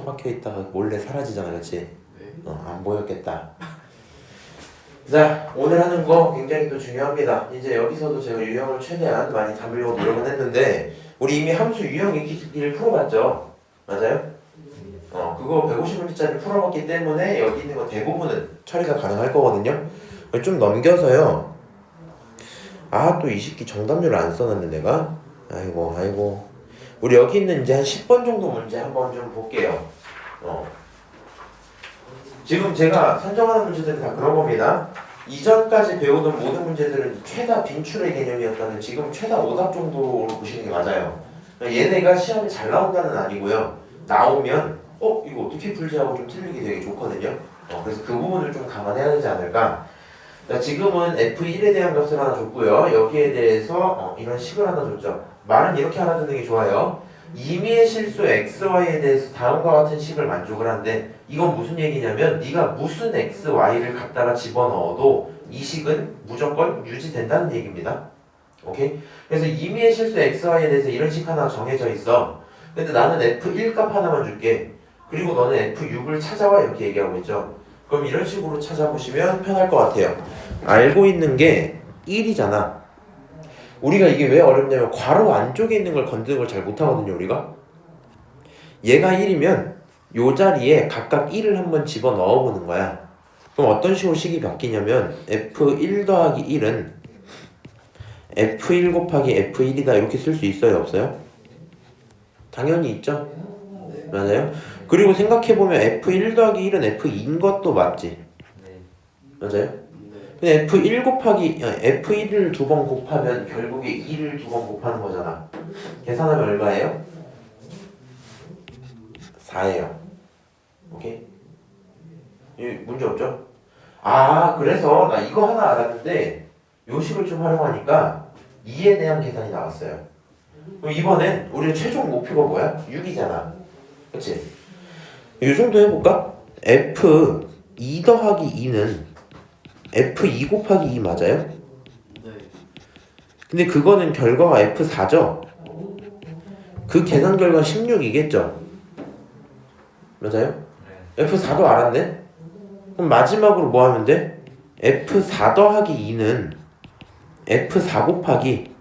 박혀있다가 몰래 사라지잖아, 그렇지? 안 보였겠다. 자, 오늘 하는 거 굉장히 또 중요합니다. 이제 여기서도 제가 유형을 최대한 많이 담으려고 노력은 했는데 우리 이미 함수 유형 익히기를 풀어봤죠? 맞아요? 그거 150문제짜리 풀어봤기 때문에 여기 있는 거 대부분은 처리가 가능할 거거든요. 좀 넘겨서요. 아, 또 이 새끼 정답률을 안 써놨네 내가. 아이고. 우리 여기 있는 이제 한 10번 정도 문제 한번 좀 볼게요. 지금 제가 선정하는 문제들은 다 그런 겁니다. 이전까지 배우던 모든 문제들은 최다 빈출의 개념이었다면 지금 최다 오답 정도로 보시는 게 맞아요. 얘네가 시험에 잘 나온다는 아니고요. 나오면 이거 어떻게 풀지 하고 좀 틀리기 되게 좋거든요. 그래서 그 부분을 좀 감안해야 되지 않을까. 자, 지금은 F1에 대한 값을 하나 줬고요. 여기에 대해서 이런 식을 하나 줬죠. 말은 이렇게 하나 듣는 게 좋아요. 임의의 실수 XY에 대해서 다음과 같은 식을 만족을 한데 이건 무슨 얘기냐면 네가 무슨 XY를 갖다가 집어넣어도 이 식은 무조건 유지된다는 얘기입니다. 오케이? 그래서 임의의 실수 XY에 대해서 이런 식 하나 정해져 있어. 근데 나는 F1 값 하나만 줄게. 그리고 너는 F6을 찾아와 이렇게 얘기하고 있죠. 그럼 이런 식으로 찾아보시면 편할 것 같아요. 알고 있는 게 1이잖아. 우리가 이게 왜 어렵냐면 괄호 안쪽에 있는 걸 건드는 걸 잘 못하거든요. 우리가 얘가 1이면 요 자리에 각각 1을 한번 집어넣어 보는 거야. 그럼 어떤 식으로 식이 바뀌냐면 F1 더하기 1은 F1 곱하기 F1이다 이렇게 쓸 수 있어요? 없어요? 당연히 있죠? 맞아요? 그리고 생각해보면 F1 더하기 1은 F2인 것도 맞지? 맞아요? 근데 F1 곱하기 F1을 두 번 곱하면 결국에 2를 두 번 곱하는 거잖아. 계산하면 얼마예요? 4예요. 오케이? 문제 없죠? 그래서 나 이거 하나 알았는데 요 식을 좀 활용하니까 2에 대한 계산이 나왔어요. 그럼 이번엔 우리의 최종 목표가 뭐야? 6이잖아. 그치? 이 정도 해볼까? F2 더하기 2는 F2 곱하기 2 맞아요? 네. 근데 그거는 결과가 F4죠? 그 계산 결과 16이겠죠? 맞아요? F4도 알았네? 그럼 마지막으로 뭐 하면 돼? F4 더하기 2는 F4 곱하기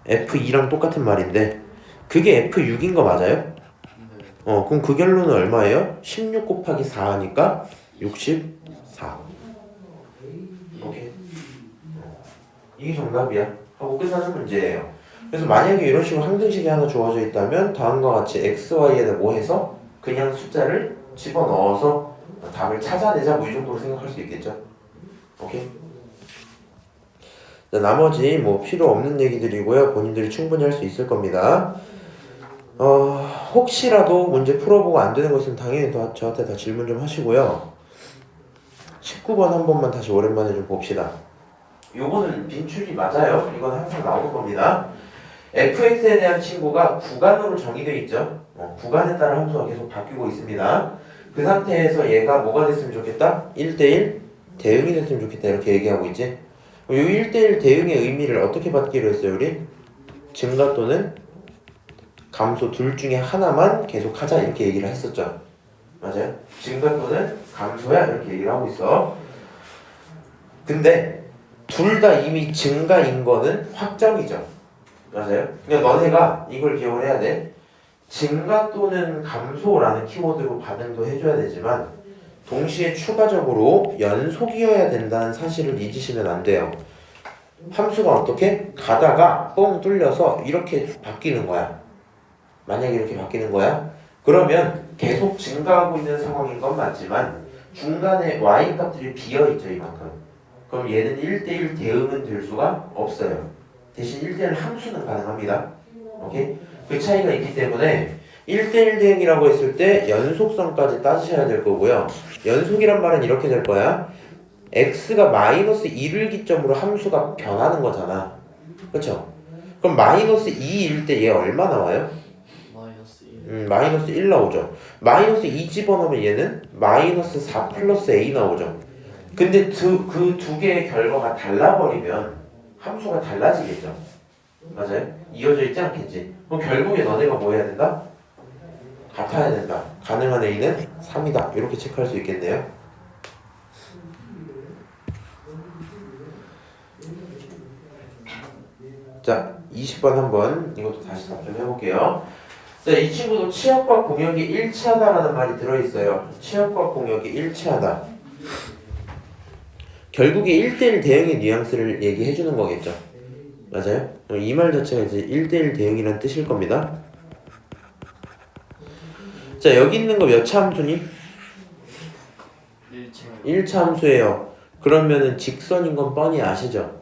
F2랑 똑같은 말인데 그게 F6인 거 맞아요? 그럼 그 결론은 얼마예요? 16 곱하기 4 하니까 64. 오케이? 이게 정답이야 하고 끝나는 문제예요. 그래서 만약에 이런 식으로 항등식이 하나 주어져 있다면 다음과 같이 x, y에다 뭐 해서 그냥 숫자를 집어넣어서 답을 찾아내자 뭐 이 정도로 생각할 수 있겠죠. 오케이? 자, 나머지 뭐 필요 없는 얘기들이고요. 본인들이 충분히 할 수 있을 겁니다. 혹시라도 문제 풀어보고 안 되는 거 있으면 당연히 저한테 다 질문 좀 하시고요. 19번 한 번만 다시 오랜만에 좀 봅시다. 요거는 빈출이 맞아요. 이건 항상 나오는 겁니다. fx에 대한 친구가 구간으로 정의되어 있죠. 구간에 따라 함수가 계속 바뀌고 있습니다. 그 상태에서 얘가 뭐가 됐으면 좋겠다? 1대1 대응이 됐으면 좋겠다 이렇게 얘기하고 있지. 이 1대1 대응의 의미를 어떻게 받기로 했어요 우리? 증가 또는 감소 둘 중에 하나만 계속 하자 이렇게 얘기를 했었죠. 맞아요? 증가 또는 감소야 이렇게 얘기를 하고 있어. 근데 둘 다 이미 증가인 거는 확정이죠. 맞아요? 그러니까 너네가 이걸 기억을 해야 돼. 증가 또는 감소라는 키워드로 반응도 해줘야 되지만 동시에 추가적으로 연속이어야 된다는 사실을 잊으시면 안 돼요. 함수가 어떻게? 가다가 뻥 뚫려서 이렇게 바뀌는 거야. 만약에 이렇게 바뀌는 거야? 그러면 계속 증가하고 있는 상황인 건 맞지만 중간에 y 값들이 비어있죠 이만큼. 그럼 얘는 1대1 대응은 될 수가 없어요. 대신 1대1 함수는 가능합니다. 오케이? 그 차이가 있기 때문에 1대1 대응이라고 했을 때 연속성까지 따지셔야 될 거고요. 연속이란 말은 이렇게 될 거야. x가 마이너스 1을 기점으로 함수가 변하는 거잖아. 그쵸? 그럼 마이너스 2일 때 얘 얼마 나와요? 마이너스 1 나오죠. 마이너스 2 집어넣으면 얘는 마이너스 4 플러스 a 나오죠. 근데 그 두 개의 결과가 달라버리면 함수가 달라지겠죠. 맞아요? 이어져 있지 않겠지. 그럼 결국에 너네가 뭐 해야 된다? 같아야 된다. 가능한 a는 3이다. 이렇게 체크할 수 있겠네요. 자, 20번 한번 이것도 다시 답 좀 해볼게요. 자, 이 친구도 치역과 공역이 일치하다라는 말이 들어있어요. 치역과 공역이 일치하다. 결국에 1대1 대응의 뉘앙스를 얘기해주는 거겠죠. 맞아요? 이 말 자체가 이제 1대1 대응이라는 뜻일 겁니다. 자, 여기 있는 거 몇 차 함수니? 1차 함수예요. 그러면은 직선인 건 뻔히 아시죠?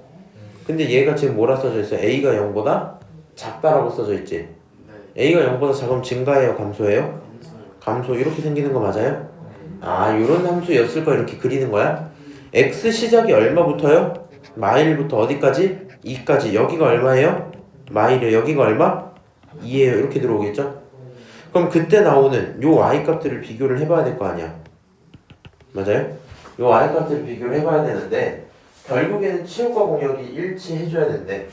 근데 얘가 지금 뭐라 써져 있어요? a가 0보다 작다라고 써져 있지? a가 0보다 작으면 증가해요? 감소해요? 감소. 이렇게 생기는 거 맞아요? 아, 요런 함수였을 거 이렇게 그리는 거야? x 시작이 얼마부터요? 마일부터 어디까지? 2까지. 여기가 얼마예요? 마일이에요. 여기가 얼마? 2예요. 이렇게 들어오겠죠? 그럼 그때 나오는 요 y 값들을 비교를 해봐야 될 거 아니야. 맞아요? 요 y 값들을 비교를 해봐야 되는데 결국에는 치역과 공역이 일치해줘야 되는데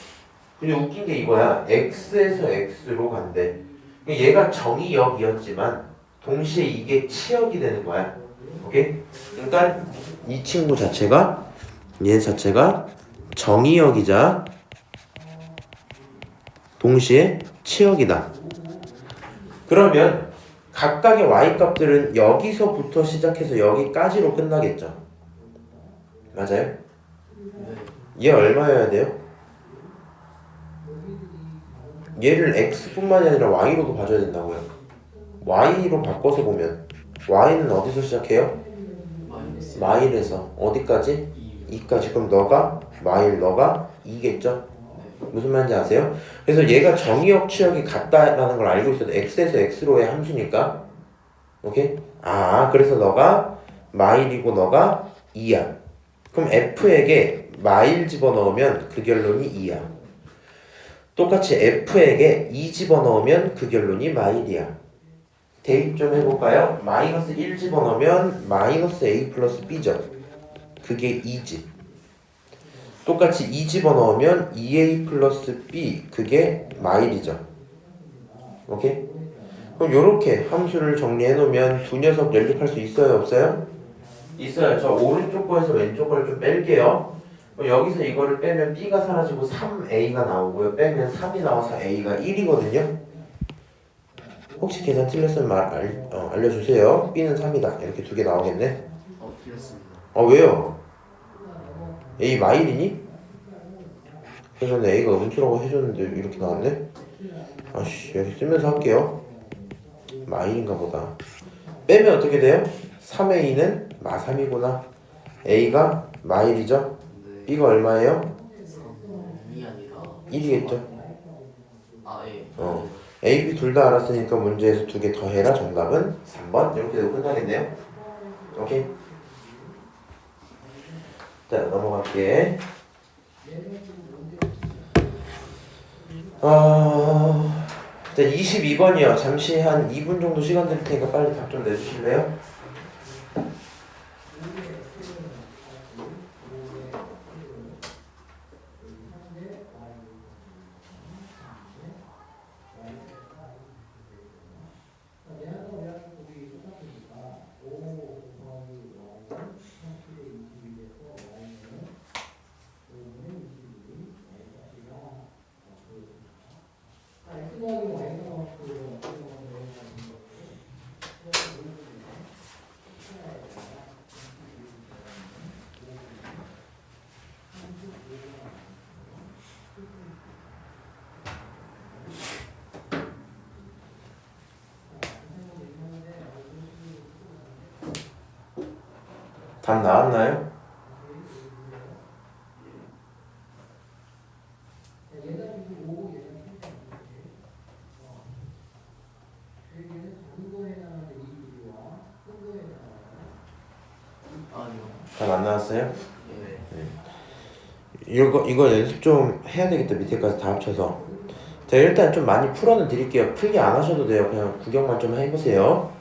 근데 웃긴 게 이거야. x에서 x로 간대. 얘가 정의역이었지만 동시에 이게 치역이 되는 거야. 오케이? 그러니까 이 친구 자체가 얘 자체가 정의역이자 동시에 치역이다. 그러면 각각의 y 값들은 여기서부터 시작해서 여기까지로 끝나겠죠. 맞아요? 얘 얼마여야 돼요? 얘를 x뿐만이 아니라 y로도 봐줘야 된다고요. y로 바꿔서 보면 y는 어디서 시작해요? 마일에서 어디까지? 2까지. 그럼 너가 마일, 너가 2겠죠? 무슨 말인지 아세요? 그래서 얘가 정의역 치역이 같다라는 걸 알고 있어도 x에서 x로의 함수니까 오케이? 아, 그래서 너가 마일이고 너가 2야. 그럼 f에게 마일 집어넣으면 그 결론이 2야. 똑같이 f에게 2 집어넣으면 그 결론이 마일이야. 대입 좀 해볼까요? 마이너스 1 집어넣으면 마이너스 a 플러스 b죠. 그게 2지. 똑같이 2 집어넣으면 2a 플러스 b, 그게 마일이죠. 오케이? 그럼 요렇게 함수를 정리해놓으면 두 녀석 연립할 수 있어요? 없어요? 있어요. 저 오른쪽 거에서 왼쪽 걸 좀 뺄게요. 여기서 이거를 빼면 b가 사라지고 3a가 나오고요. 빼면 3이 나와서 a가 1이거든요. 혹시 계산 틀렸으면 알려주세요. b는 3이다. 이렇게 두 개 나오겠네. 틀렸습니다. 왜요? a 마일이니? 그래서 a가 음수라고 해줬는데 이렇게 나왔네? 아씨, 여기 쓰면서 할게요. 마일인가 보다. 빼면 어떻게 돼요? 3a는 마3이구나. a가 마일이죠? 네. b가 얼마예요? 3이 아니라 1이겠죠? 예. a, b 둘 다 알았으니까 문제에서 두 개 더해라. 정답은 3번. 이렇게 되고 끝나겠네요. 오케이? 자, 넘어갈게. 자, 22번이요. 잠시 한 2분 정도 시간 드릴 테니까 빨리 답 좀 내주실래요? 답 나왔나요? 아니요. 답 안 나왔어요? 예. 이거 연습 좀 해야 되겠다. 밑에까지 다 합쳐서. 자, 일단 좀 많이 풀어는 드릴게요. 풀기 안 하셔도 돼요. 그냥 구경만 좀 해보세요.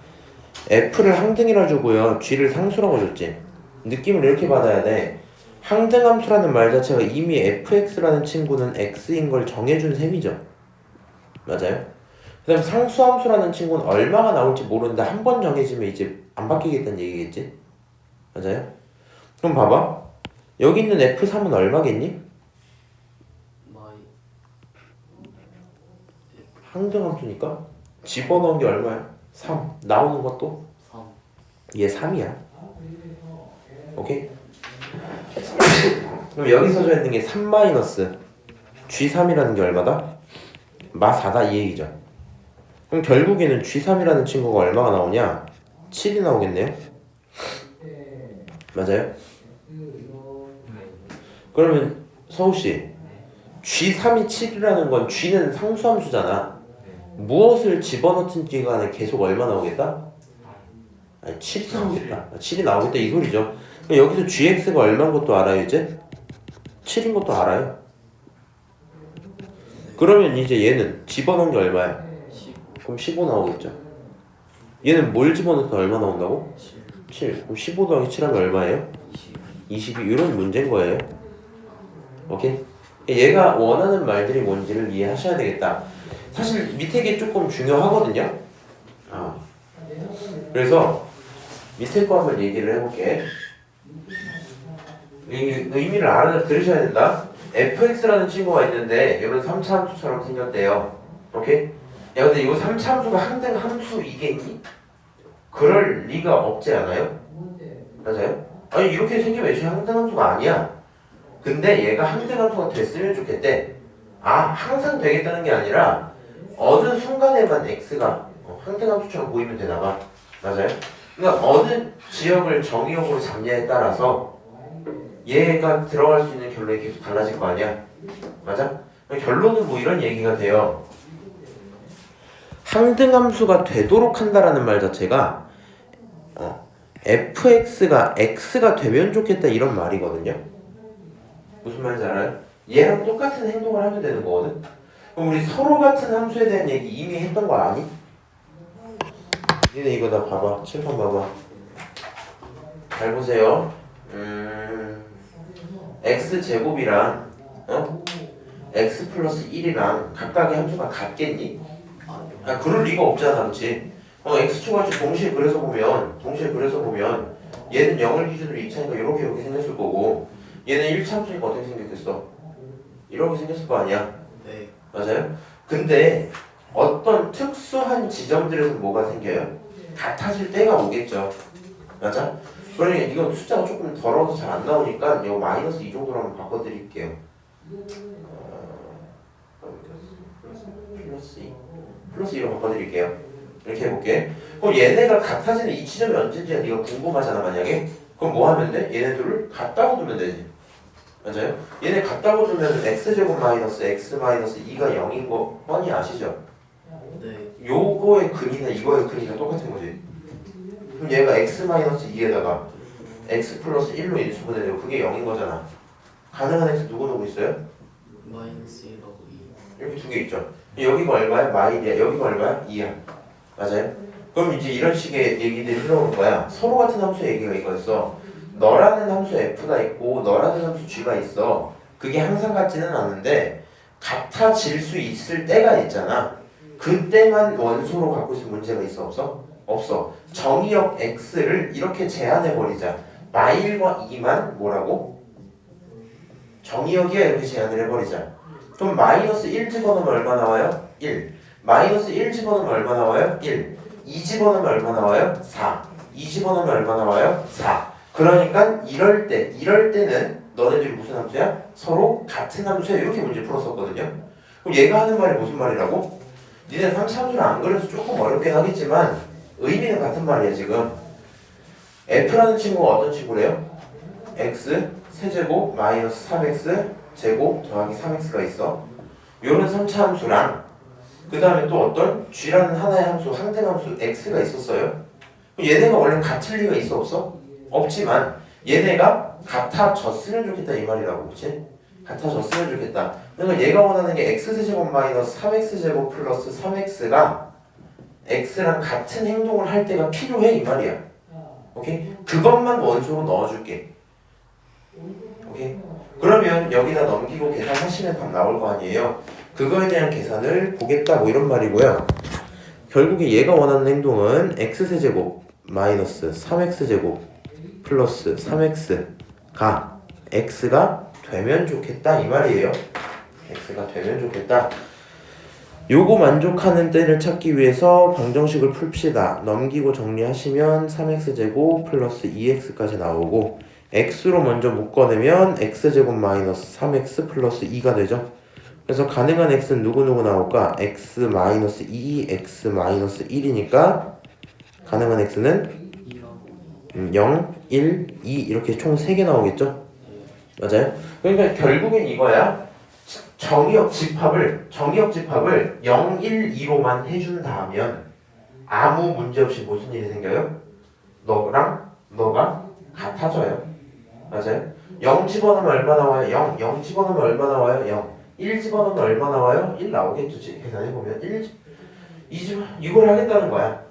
f를 항등이라 주고요. g를 상수라고 줬지. 느낌을 이렇게 받아야 돼. 항등함수라는 말 자체가 이미 fx라는 친구는 x인 걸 정해준 셈이죠. 맞아요? 그 다음에 상수함수라는 친구는 얼마가 나올지 모르는데 한 번 정해지면 이제 안 바뀌겠다는 얘기겠지? 맞아요? 그럼 봐봐. 여기 있는 F3은 얼마겠니? 마이 항등함수니까 집어넣은 게 얼마야? 3. 나오는 것도 3 얘 3이야. 오케이? 그럼 여기 써져 있는 게 3 마이너스 G3이라는 게 얼마다? 마 4다 이 얘기죠. 그럼 결국에는 G3이라는 친구가 얼마가 나오냐? 7이 나오겠네요. 맞아요? 그러면 서우씨 G3이 7이라는 건 G는 상수함수잖아. 무엇을 집어넣든 기간에 계속 얼마 나오겠다? 아니 7이 나오겠다. 7이 나오겠다 이 소리죠. 그럼 여기서 GX가 얼마인 것도 알아요 이제? 7인 것도 알아요. 그러면 이제 얘는 집어넣은 게 얼마야? 10 그럼 15 나오겠죠. 얘는 뭘 집어넣으면 얼마 나온다고? 7 7. 그럼 15 더하기 7하면 얼마예요? 20 22. 이런 문제인 거예요. 오케이? 얘가 원하는 말들이 뭔지를 이해하셔야 되겠다. 사실 밑에 게 조금 중요하거든요. 그래서 밑에 거 한번 얘기를 해볼게. 이 의미를 알아들으셔야 된다. fx라는 친구가 있는데 이런 3차 함수처럼 생겼대요. 오케이? 야 근데 이거 3차 함수가 항등 함수이겠니? 그럴 리가 없지 않아요? 맞아요? 아니 이렇게 생기면 애초에 항등 함수가 아니야. 근데 얘가 항등 함수가 됐으면 좋겠대. 항상 되겠다는 게 아니라 어느 순간에만 x가 항등 함수처럼 보이면 되나봐. 맞아요? 그러니까 어느 지역을 정의역으로 잡냐에 따라서 얘가 들어갈 수 있는 결론이 계속 달라질 거 아니야? 맞아? 결론은 뭐 이런 얘기가 돼요. 항등함수가 되도록 한다라는 말 자체가 fx가 x가 되면 좋겠다 이런 말이거든요. 무슨 말인지 알아요? 얘랑 똑같은 행동을 하면 되는 거거든. 그럼 우리 서로 같은 함수에 대한 얘기 이미 했던 거 아니? 니네 이거 다 봐봐. 칠판 봐봐. 잘 보세요. x제곱이랑 x 플러스 1이랑 각각의 함수가 같겠니? 그럴 리가 없잖아, 그렇지? x축과 쭉 동시에 그려서 보면 얘는 0을 기준으로 2차니까 이렇게 생겼을 거고 얘는 1차 함수니까 어떻게 생겼겠어? 이렇게 생겼을 거 아니야? 네 맞아요? 근데 어떤 특수한 지점들에서 뭐가 생겨요? 같아질 때가 오겠죠. 맞아? 그러니 이건 숫자가 조금 더러워서 잘 안 나오니까 이거 마이너스 2 정도로 한번 바꿔드릴게요. 플러스 2로 바꿔드릴게요. 이렇게 해볼게. 그럼 얘네가 같아지는 이 지점이 언제인지 네가 궁금하잖아 만약에. 그럼 뭐 하면 돼? 얘네들을 갖다고 두면 되지. 맞아요? 얘네 갖다고 두면 x제곱 마이너스 x 마이너스 2가 0인 거 뻔히 아시죠? 네 요거의 근이나 이거의 근이가 똑같은 거지. 그럼 얘가 x 마이너스 2에다가 x 플러스 1로 인수분해되고 그게 0인 거잖아. 가능한 x 누구 있어요? 마이너스 1하고 2 이렇게 두 개 있죠. 여기가 얼마야? 마일이야. 여기가 얼마야? 2야. 맞아요? 그럼 이제 이런 식의 얘기들이 흘러오는 거야. 서로 같은 함수 얘기가 이거였어. 너라는 함수 f가 있고 너라는 함수 g가 있어. 그게 항상 같지는 않은데 같아질 수 있을 때가 있잖아. 그때만 원소로 갖고 있을 문제가 있어 없어? 없어. 정의역 x를 이렇게 제한해버리자. 마1과 2만 뭐라고? 정의역이야 이렇게 제한을 해버리자. 그럼 마이너스 1 집어넣으면 얼마 나와요? 1. 마이너스 1 집어넣으면 얼마 나와요? 1. 2 집어넣으면 얼마 나와요? 4. 2 집어넣으면 얼마 나와요? 4. 그러니까 이럴 때는 너네들이 무슨 함수야? 서로 같은 함수야 이렇게 문제 풀었었거든요. 그럼 얘가 하는 말이 무슨 말이라고? 니네 3차 함수를 안 그려서 조금 어렵긴 하겠지만 의미는 같은 말이야 지금. f라는 친구가 어떤 친구래요? x 세제곱 마이너스 3x 제곱 더하기 3x가 있어. 요런 3차 함수랑 그 다음에 또 어떤 g라는 하나의 함수, 항등함수 x가 있었어요. 얘네가 원래 같을 리가 있어 없어? 없지만 얘네가 같아졌으면 좋겠다 이 말이라고. 그치? 같아졌으면 좋겠다. 그러니까 얘가 원하는 게 x제곱 마이너스 3x제곱 플러스 3x가 x랑 같은 행동을 할 때가 필요해 이 말이야. 오케이? 그것만 원소로 넣어줄게. 오케이? 그러면 여기다 넘기고 계산하시면 답 나올 거 아니에요. 그거에 대한 계산을 보겠다 뭐 이런 말이고요. 결국에 얘가 원하는 행동은 x세제곱 마이너스 3x제곱 플러스 3x가 x가 되면 좋겠다 이 말이에요. x가 되면 좋겠다. 요거 만족하는 때를 찾기 위해서 방정식을 풉시다. 넘기고 정리하시면 3x제곱 플러스 2x까지 나오고 x로 먼저 묶어내면 x제곱 마이너스 3x 플러스 2가 되죠. 그래서 가능한 x는 누구누구 나올까? x 마이너스 2, x 마이너스 1이니까 가능한 x는 0, 1, 2 이렇게 총 3개 나오겠죠? 맞아요? 그러니까 결국엔 이거야. 정의역 집합을 0, 1, 2로만 해준다면 아무 문제 없이 무슨 일이 생겨요? 너랑 너가 같아져요. 맞아요? 0 집어넣으면 얼마 나와요? 0. 0 집어넣으면 얼마 나와요? 0. 1 집어넣으면 얼마 나와요? 1 나오겠죠. 계산해보면 1, 2 이걸 하겠다는 거야.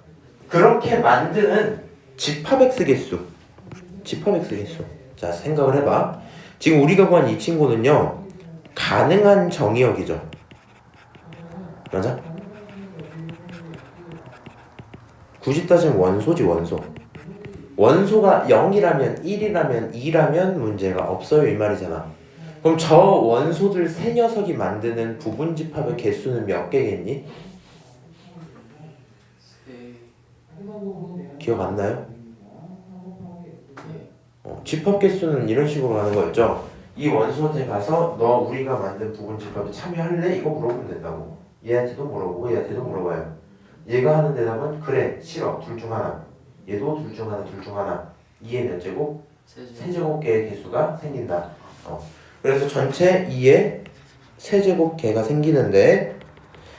그렇게 만드는 집합 x 개수. 자, 생각을 해봐. 지금 우리가 구한 이 친구는요, 가능한 정의역이죠. 맞아? 굳이 따지면 원소지, 원소. 원소가 0이라면 1이라면 2라면 문제가 없어요 이 말이잖아. 그럼 저 원소들 세 녀석이 만드는 부분 집합의 개수는 몇 개겠니? 기억 안 나요? 집합 개수는 이런 식으로 가는 거였죠. 이 원소한테 가서 너 우리가 만든 부분 집합에 참여할래? 이거 물어보면 된다고. 얘한테도 물어보고 얘한테도 물어봐요. 얘가 하는 대답은 그래, 싫어, 둘 중 하나. 얘도 둘 중 하나. 2의 몇 제곱? 세제곱 개의 개수가 생긴다. 그래서 전체 2의 세제곱 개가 생기는데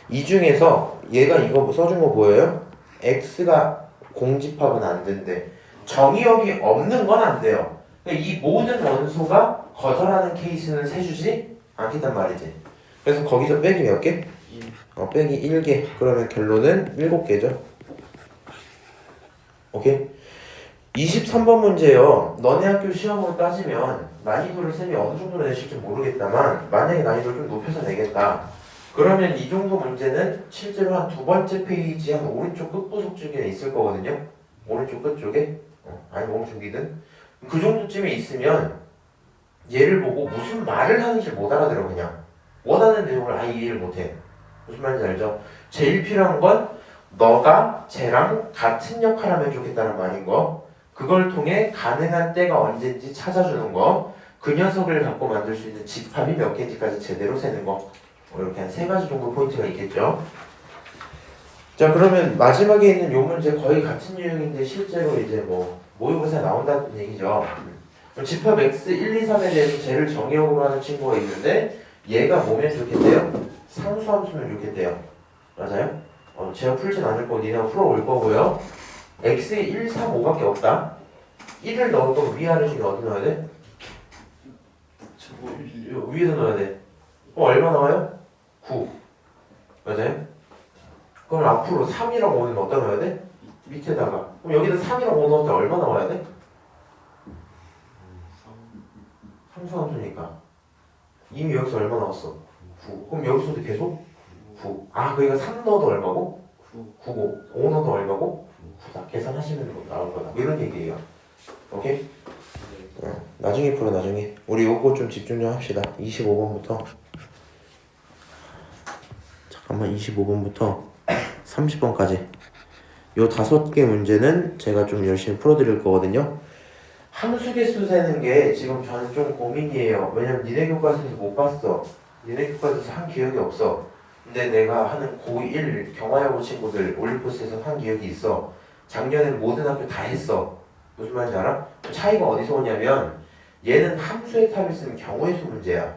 이 중에서 얘가 이거 써준 거 보여요? x가 공집합은 안 된대. 정의역이 없는 건 안 돼요. 이 모든 원소가 거절하는 케이스는 세주지 않겠단 말이지. 그래서 거기서 빼기 몇 개? 빼기 1개. 그러면 결론은 7개죠. 오케이? 23번 문제요. 너네 학교 시험으로 따지면 난이도를 쌤이 어느 정도로 내실지 모르겠다만 만약에 난이도를 좀 높여서 내겠다. 그러면 이 정도 문제는 실제로 한 두 번째 페이지 한 오른쪽 끝부속 쪽에 있을 거거든요. 오른쪽 끝 쪽에 아니 오른쪽이든 그 정도쯤에 있으면 얘를 보고 무슨 말을 하는지 못 알아들어. 그냥 원하는 내용을 아예 이해를 못해. 무슨 말인지 알죠? 제일 필요한 건 너가 쟤랑 같은 역할을 하면 좋겠다는 말인 거. 그걸 통해 가능한 때가 언제인지 찾아주는 거. 그 녀석을 갖고 만들 수 있는 집합이 몇 개인지까지 제대로 세는 거. 이렇게 한 3가지 정도 포인트가 있겠죠. 자, 그러면 마지막에 있는 요 문제 거의 같은 유형인데 실제로 이제 뭐 모의고사에 나온다는 얘기죠. 집합 x 1, 2, 3에 대해서 쟤를 정의역으로 하는 친구가 있는데 얘가 뭐면 좋겠대요? 상수함수면 좋겠대요. 맞아요? 제가 풀진 않을 거고 니네가 풀어올 거고요. x에 1, 3, 5밖에 없다. 1을 넣을 거면 위아래 중에 어디 넣어야 돼? 위에서 넣어야 돼. 그럼 얼마 나와요? 9. 맞아요? 그럼 앞으로 3이랑 5는 어디다 넣어야 돼? 밑에다가. 그럼 여기다 3이랑 5 넣을 때 얼마 나와야 돼? 상수함수니까. 이미 여기서 얼마 나왔어? 9. 그럼 여기서도 계속? 9. 아, 그러니까 3 넣어도 얼마고? 9고. 5 넣어도 얼마고? 9다. 계산하시면 나올 거다. 이런 얘기예요. 오케이? 나중에 풀어, 나중에. 우리 요거 좀 집중 좀 합시다. 25번부터. 잠깐만, 25번부터 30번까지. 요 5개 문제는 제가 좀 열심히 풀어드릴 거거든요. 함수 개수 세는 게 지금 저는 좀 고민이에요. 왜냐면 니네 교과서에서 못 봤어. 니네 교과서에서 한 기억이 없어. 근데 내가 하는 고1 경화여고 친구들 올림포스에서 한 기억이 있어. 작년엔 모든 학교 다 했어. 무슨 말인지 알아? 차이가 어디서 오냐면 얘는 함수의 탑을 쓰는 경우의 수 문제야.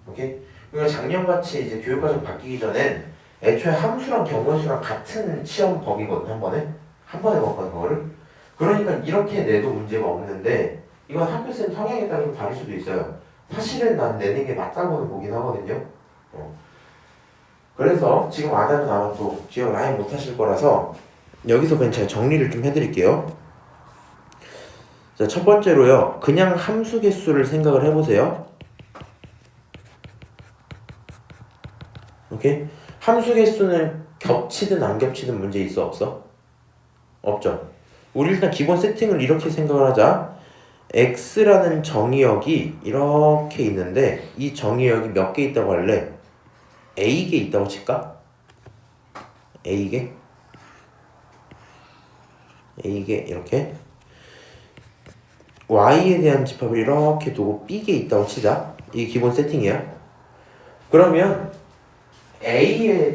오케이? 그러니까 작년같이 이제 교육과정 바뀌기 전엔 애초에 함수랑 경우의 수랑 같은 시험 범위거든. 한 번에 봤거든 그거를. 그러니까 이렇게 내도 문제가 없는데 이건 학교쌤 성향에 따라 좀 다를 수도 있어요. 사실은 난 내는 게 맞다고는 보긴 하거든요. 그래서 지금 안 하면 아마 또 기억을 아예 못 하실 거라서 여기서 그냥 제가 정리를 좀 해드릴게요. 자, 첫 번째로요. 그냥 함수 개수를 생각을 해보세요. 오케이? 함수 개수는 겹치든 안 겹치든 문제 있어 없어? 없죠. 우리 일단 기본 세팅을 이렇게 생각을 하자. x라는 정의역이 이렇게 있는데 이 정의역이 몇 개 있다고 할래? a개 있다고 칠까? a개? a개 이렇게 y에 대한 집합을 이렇게 두고 b개 있다고 치자. 이게 기본 세팅이야. 그러면 A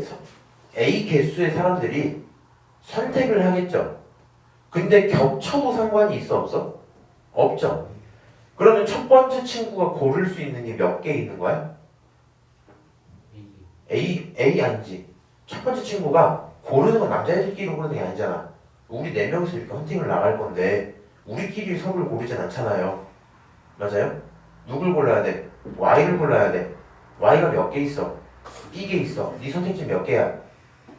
개수의 사람들이 선택을 하겠죠. 근데 겹쳐도 상관이 있어 없어? 없죠. 그러면 첫 번째 친구가 고를 수 있는 게 몇 개 있는 거야? A 아니지. 첫 번째 친구가 고르는 건 남자애들끼리 고르는 게 아니잖아. 우리 네 명이서 이렇게 헌팅을 나갈 건데 우리끼리 서로를 고르진 않잖아요. 맞아요? 누굴 골라야 돼? Y를 골라야 돼. Y가 몇 개 있어? B개 있어. 네 선택지 몇 개야?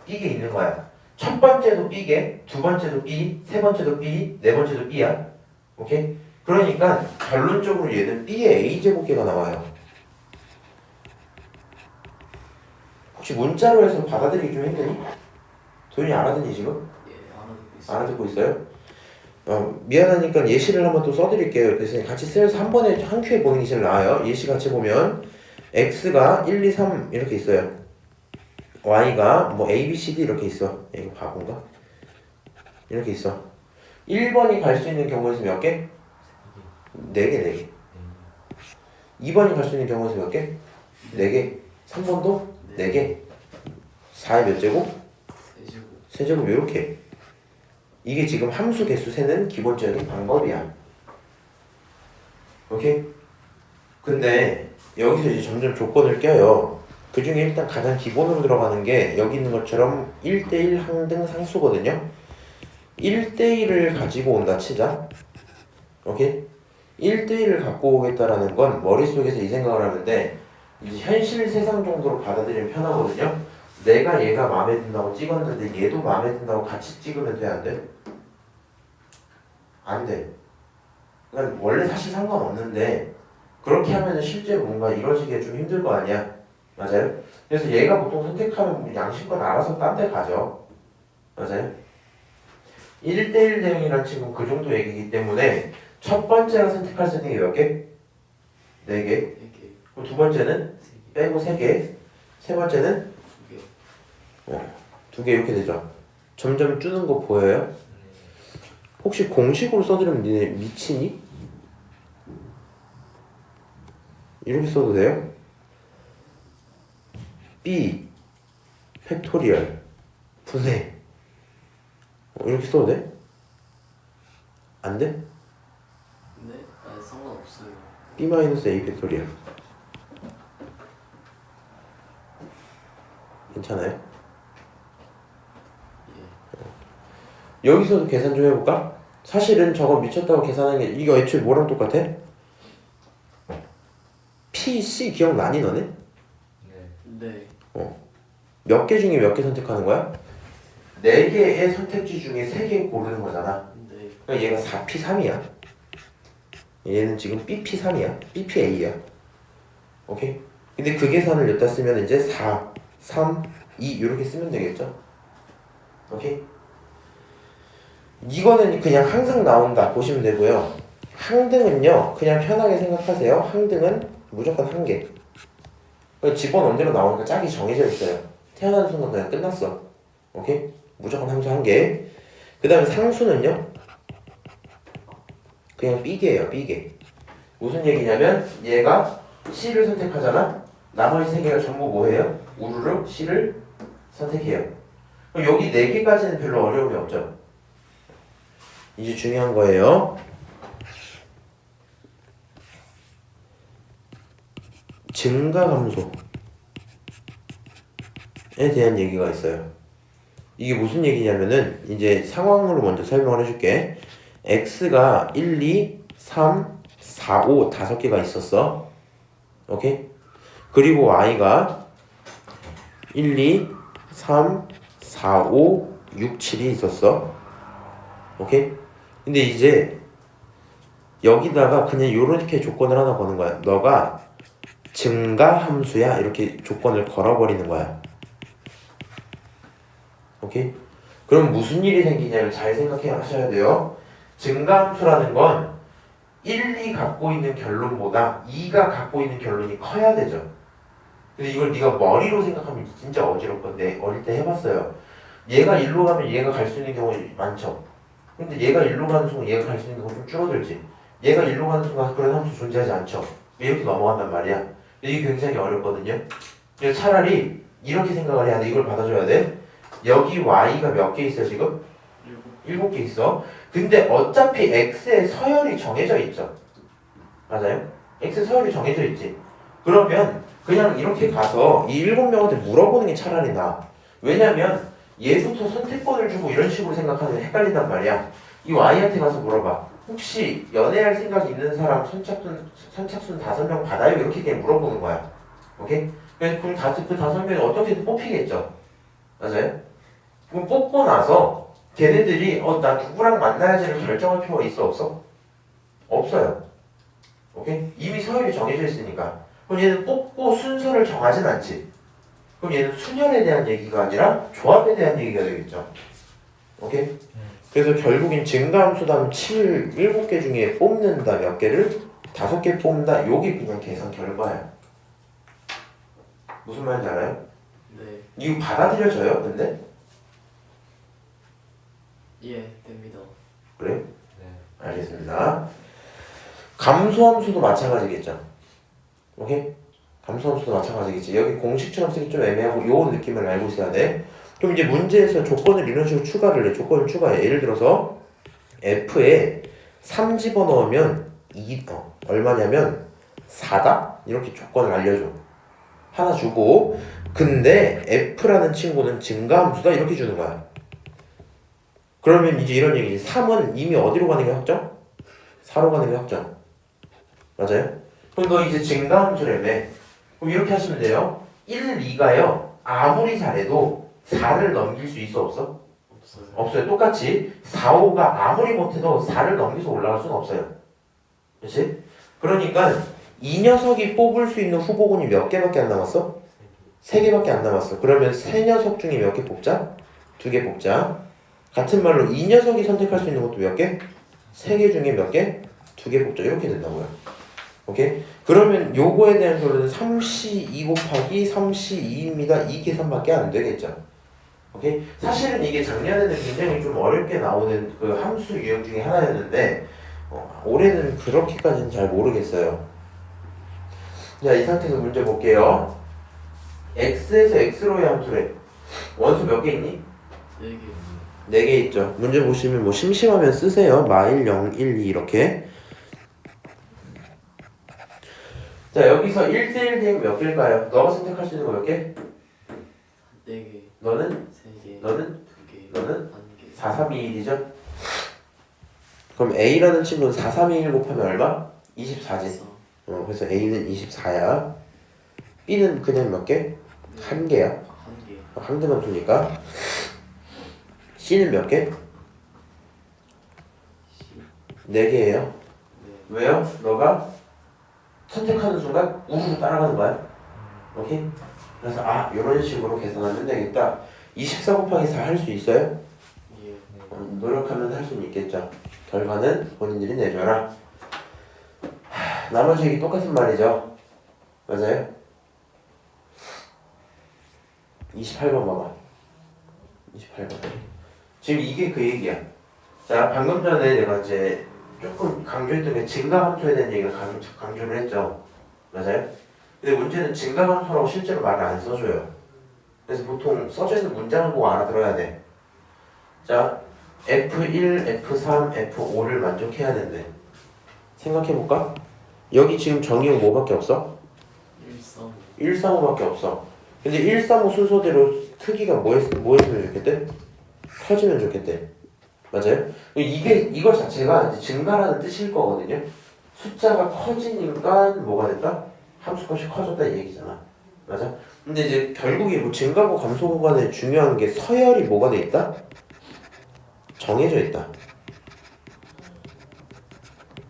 B개 있는 거야. 첫 번째도 B개, 두 번째도 B, 세 번째도 B, 네 번째도 B야. 오케이? 그러니까 결론적으로 얘는 B의 A제곱계가 나와요. 혹시 문자로 해서 받아들이기 좀 힘드니? 도윤이 알아듣니 지금? 예, 알아듣고 있어요. 알아듣고 있어요? 미안하니까 예시를 한번 또 써드릴게요. 그래서 같이 쓰면서 한 번에 한 큐에 보는 게 제일 나아요. 예시 같이 보면 x가 1, 2, 3 이렇게 있어요. y가 뭐 a, b, c, d 이렇게 있어. 이거 바본가? 이렇게 있어. 1번이 갈 수 있는 경우에서 몇 개? 4개, 4개. 2번이 갈 수 있는 경우에서 몇 개? 4개. 3번도 4개. 4의 몇 제곱? 세제곱. 세제곱 이렇게. 이게 지금 함수 개수 세는 기본적인 방법이야. 오케이? 근데 여기서 이제 점점 조건을 껴요. 그 중에 일단 가장 기본으로 들어가는 게 여기 있는 것처럼 1대1 항등 상수거든요. 1대1을 가지고 온다 치자. 오케이? 1대1을 갖고 오겠다라는 건 머릿속에서 이 생각을 하는데 이제 현실 세상 정도로 받아들이면 편하거든요. 내가 얘가 마음에 든다고 찍었는데 얘도 마음에 든다고 같이 찍으면 돼, 안 돼? 안 돼. 그러니까 원래 사실 상관없는데 그렇게 하면 실제로 뭔가 이루어지기 좀 힘들 거 아니야. 맞아요? 그래서 얘가 보통 선택하면 양심껏 알아서 딴 데 가죠. 맞아요? 1대1 대응이라는 친구는 그 정도 얘기이기 때문에 첫 번째로 선택할 수 있는 게 몇 개? 4개. 4개. 그럼 두 번째는 3개. 빼고 3개. 세 번째는 2개. 2개 이렇게 되죠. 점점 줄는 거 보여요? 혹시 공식으로 써드리면 니네 미치니? 이렇게 써도 돼요? B 팩토리얼 분해 이렇게 써도 돼? 안 돼? 네? 아, 상관없어요. B-A 팩토리얼 괜찮아요? 예. 여기서도 계산 좀 해볼까? 사실은 저거 미쳤다고 계산하는 게 이거 애초에 뭐랑 똑같아? P, C 기억나니 너네? 네. 몇 개 중에 몇 개 선택하는 거야? 4개의 선택지 중에 3개 고르는 거잖아. 네. 그러니까 얘가 4P3이야. 얘는 지금 BP3이야. BPA야. 오케이? 근데 그 계산을 여기다 쓰면 이제 4, 3, 2 이렇게 쓰면 되겠죠? 오케이? 이거는 그냥 항상 나온다 보시면 되고요. 항등은요 그냥 편하게 생각하세요. 항등은 무조건 한 개. 집어넣은 대로 나오니까 짝이 정해져 있어요. 태어나는 순간 그냥 끝났어. 오케이? 무조건 함수 한 개. 그 다음에 상수는요 그냥 B개예요. B개. 무슨 얘기냐면 얘가 C를 선택하잖아. 나머지 3개가 전부 뭐예요? 우르르 C를 선택해요. 그럼 여기 4개까지는 별로 어려움이 없죠. 이제 중요한 거예요. 증가감소에 대한 얘기가 있어요. 이게 무슨 얘기냐면은 이제 상황으로 먼저 설명을 해줄게. x가 1, 2, 3, 4, 5 5개가 있었어. 오케이? 그리고 y가 1, 2, 3, 4, 5, 6, 7이 있었어. 오케이? 근데 이제 여기다가 그냥 요렇게 조건을 하나 거는 거야. 너가 증가 함수야 이렇게 조건을 걸어버리는 거야. 오케이? 그럼 무슨 일이 생기냐를 잘 생각해 하셔야 돼요. 증가 함수라는 건 1이 갖고 있는 결론보다 2가 갖고 있는 결론이 커야 되죠. 근데 이걸 네가 머리로 생각하면 진짜 어지럽건데 어릴 때 해봤어요. 얘가 1로 가면 얘가 갈 수 있는 경우 많죠. 근데 얘가 1로 가는 순간 얘가 갈 수 있는 경우 좀 줄어들지. 얘가 1로 가는 순간 그런 함수 존재하지 않죠. 이렇게 넘어간단 말이야. 근데 이게 굉장히 어렵거든요. 그래서 차라리 이렇게 생각을 해야 돼. 이걸 받아줘야 돼. 여기 y가 몇 개 있어 지금? 7개 있어. 근데 어차피 x의 서열이 정해져 있죠. 맞아요? x의 서열이 정해져 있지. 그러면 그냥 이렇게 가서 이 7명한테 물어보는 게 차라리 나아. 왜냐면 얘부터 선택권을 주고 이런 식으로 생각하면 헷갈린단 말이야. 이 y한테 가서 물어봐. 혹시 연애할 생각 있는 사람 선착순 5명 받아요? 이렇게 그냥 물어보는 거야. 오케이? 그래서 그 5명이 어떻게든 뽑히겠죠. 맞아요? 그럼 뽑고 나서 걔네들이 나 누구랑 만나야지를 결정할 필요가 있어 없어? 없어요. 오케이? 이미 서열이 정해져 있으니까. 그럼 얘는 뽑고 순서를 정하진 않지. 그럼 얘는 순열에 대한 얘기가 아니라 조합에 대한 얘기가 되겠죠. 오케이? 그래서 결국엔 증가함수다음 7개 중에 뽑는다 몇 개를 5개 뽑는다. 요게 그냥 계산 결과야. 무슨 말인지 알아요? 네. 이거 받아들여져요? 근데? 예, 됩니다. 그래요? 네. 알겠습니다. 감소함수도 마찬가지겠죠. 오케이? 감소함수도 마찬가지겠지. 여기 공식처럼 쓰기 좀 애매하고 요 느낌을 알고 있어야 돼. 그럼 이제 문제에서 조건을 이런 식으로 추가를 해. 조건을 추가해. 예를 들어서 F에 3 집어넣으면 얼마냐면 4다? 이렇게 조건을 알려줘. 하나 주고 근데 F라는 친구는 증가함수다 이렇게 주는 거야. 그러면 이제 이런 얘기지. 3은 이미 어디로 가는 게 확정? 4로 가는 게 확정. 맞아요? 그럼 너 이제 증가함수라며. 그럼 이렇게 하시면 돼요. 1, 2가요. 아무리 잘해도 4를 넘길 수 있어 없어? 없어요. 없어요. 똑같이 4, 5가 아무리 못해도 4를 넘겨서 올라갈 수는 없어요. 그렇지? 그러니까 이 녀석이 뽑을 수 있는 후보군이 몇 개밖에 안 남았어? 3개밖에 안 남았어. 그러면 세 녀석 중에 몇 개 뽑자? 2개 뽑자. 같은 말로 이 녀석이 선택할 수 있는 것도 몇 개? 3개 중에 몇 개? 2개 뽑자. 이렇게 된다고요. 오케이? 그러면 요거에 대한 결론은 3C2 곱하기 3C2입니다. 이 계산밖에 안 되겠죠. 오케이? 사실은 이게 작년에는 굉장히 좀 어렵게 나오는 그 함수 유형 중에 하나였는데 올해는 그렇게까지는 잘 모르겠어요. 자, 이 상태에서 문제 볼게요. x에서 x로의 함수래. 원수 몇 개 있니? 4개. 4개 있죠. 문제 보시면 뭐 심심하면 쓰세요. 마일 0, 1, 2 이렇게. 자, 여기서 1대1 대응 몇 개일까요? 너가 선택할 수 있는 거 몇 개? 4개. 너는? 3개. 너는? 2개. 너는? 1개. 4, 3, 2, 1이죠? 그럼 A라는 친구는 4, 3, 2, 1 곱하면 얼마? 24지. 그래서 A는 24야. B는 그냥 몇 개? 1개야. 1개. 한 개만 두니까. C는 몇 개? 4개예요. 네. 왜요? 너가 선택하는 순간 우르르 따라가는 거야. 오케이? 그래서 이런 식으로 계산하면 되겠다. 24 곱하기 4 할 수 있어요? 예. 노력하면 할 수는 있겠죠. 결과는 본인들이 내줘라. 나머지 얘기 똑같은 말이죠. 맞아요? 28번 봐봐. 28번. 지금 이게 그 얘기야. 자, 방금 전에 내가 이제 조금 강조했던 게 증가함수에 대한 얘기를 강조를 했죠. 맞아요? 근데 문제는 증가함수라고 실제로 말을 안 써줘요. 그래서 보통 써져 있는 문장을 보고 알아들어야 돼. 자, F1, F3, F5를 만족해야 된대. 생각해볼까? 여기 지금 정의형 뭐밖에 없어? 1, 3. 135밖에 없어. 근데 135 순서대로 크기가 뭐 했으면 좋겠대? 커지면 좋겠대. 맞아요? 이거 자체가 이제 증가라는 뜻일 거거든요. 숫자가 커지니까 뭐가 됐다? 함수값이 커졌다 이 얘기잖아. 맞아? 근데 이제 결국에 뭐 증가고 감소 구간에 중요한 게 서열이 뭐가 돼 있다? 정해져 있다.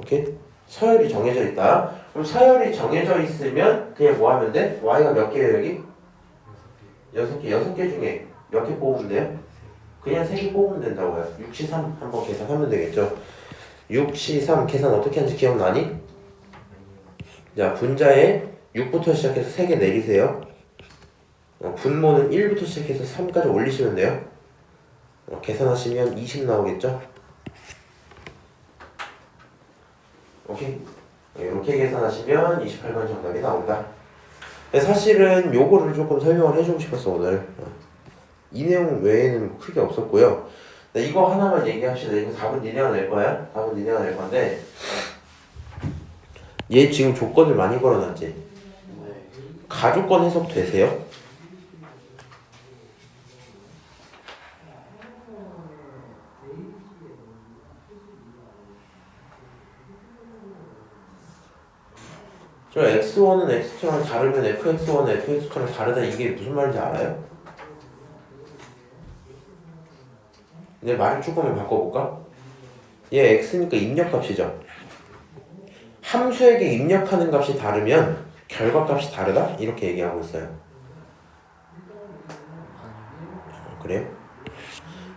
오케이? 서열이 정해져 있다. 그럼 서열이 정해져 있으면 그냥 뭐 하면 돼? y가 몇 개예요 여기? 6개. 6개 중에 몇 개 뽑으면 돼요? 그냥 3개 뽑으면 된다고요. 6, 3 한번 계산하면 되겠죠. 6, 3 계산 어떻게 하는지 기억나니? 자, 분자에 6부터 시작해서 3개 내리세요. 분모는 1부터 시작해서 3까지 올리시면 돼요. 계산하시면 20 나오겠죠? 오케이? 이렇게 계산하시면 28번 정답이 나온다. 사실은 요거를 조금 설명을 해주고 싶었어 오늘. 이 내용 외에는 크게 없었고요. 이거 하나만 얘기합시다. 이거 답은 니네가 낼 거야. 답은 니네가 낼 건데 얘 지금 조건을 많이 걸어놨지? 네. 가조건 해석 되세요? 저 x1은 x2랑 다르면 fx1은 fx2랑 다르다 이게 무슨 말인지 알아요? 내 말을 조금만 바꿔볼까? 얘 x니까 입력값이죠. 함수에게 입력하는 값이 다르면 결과값이 다르다? 이렇게 얘기하고 있어요. 그래요?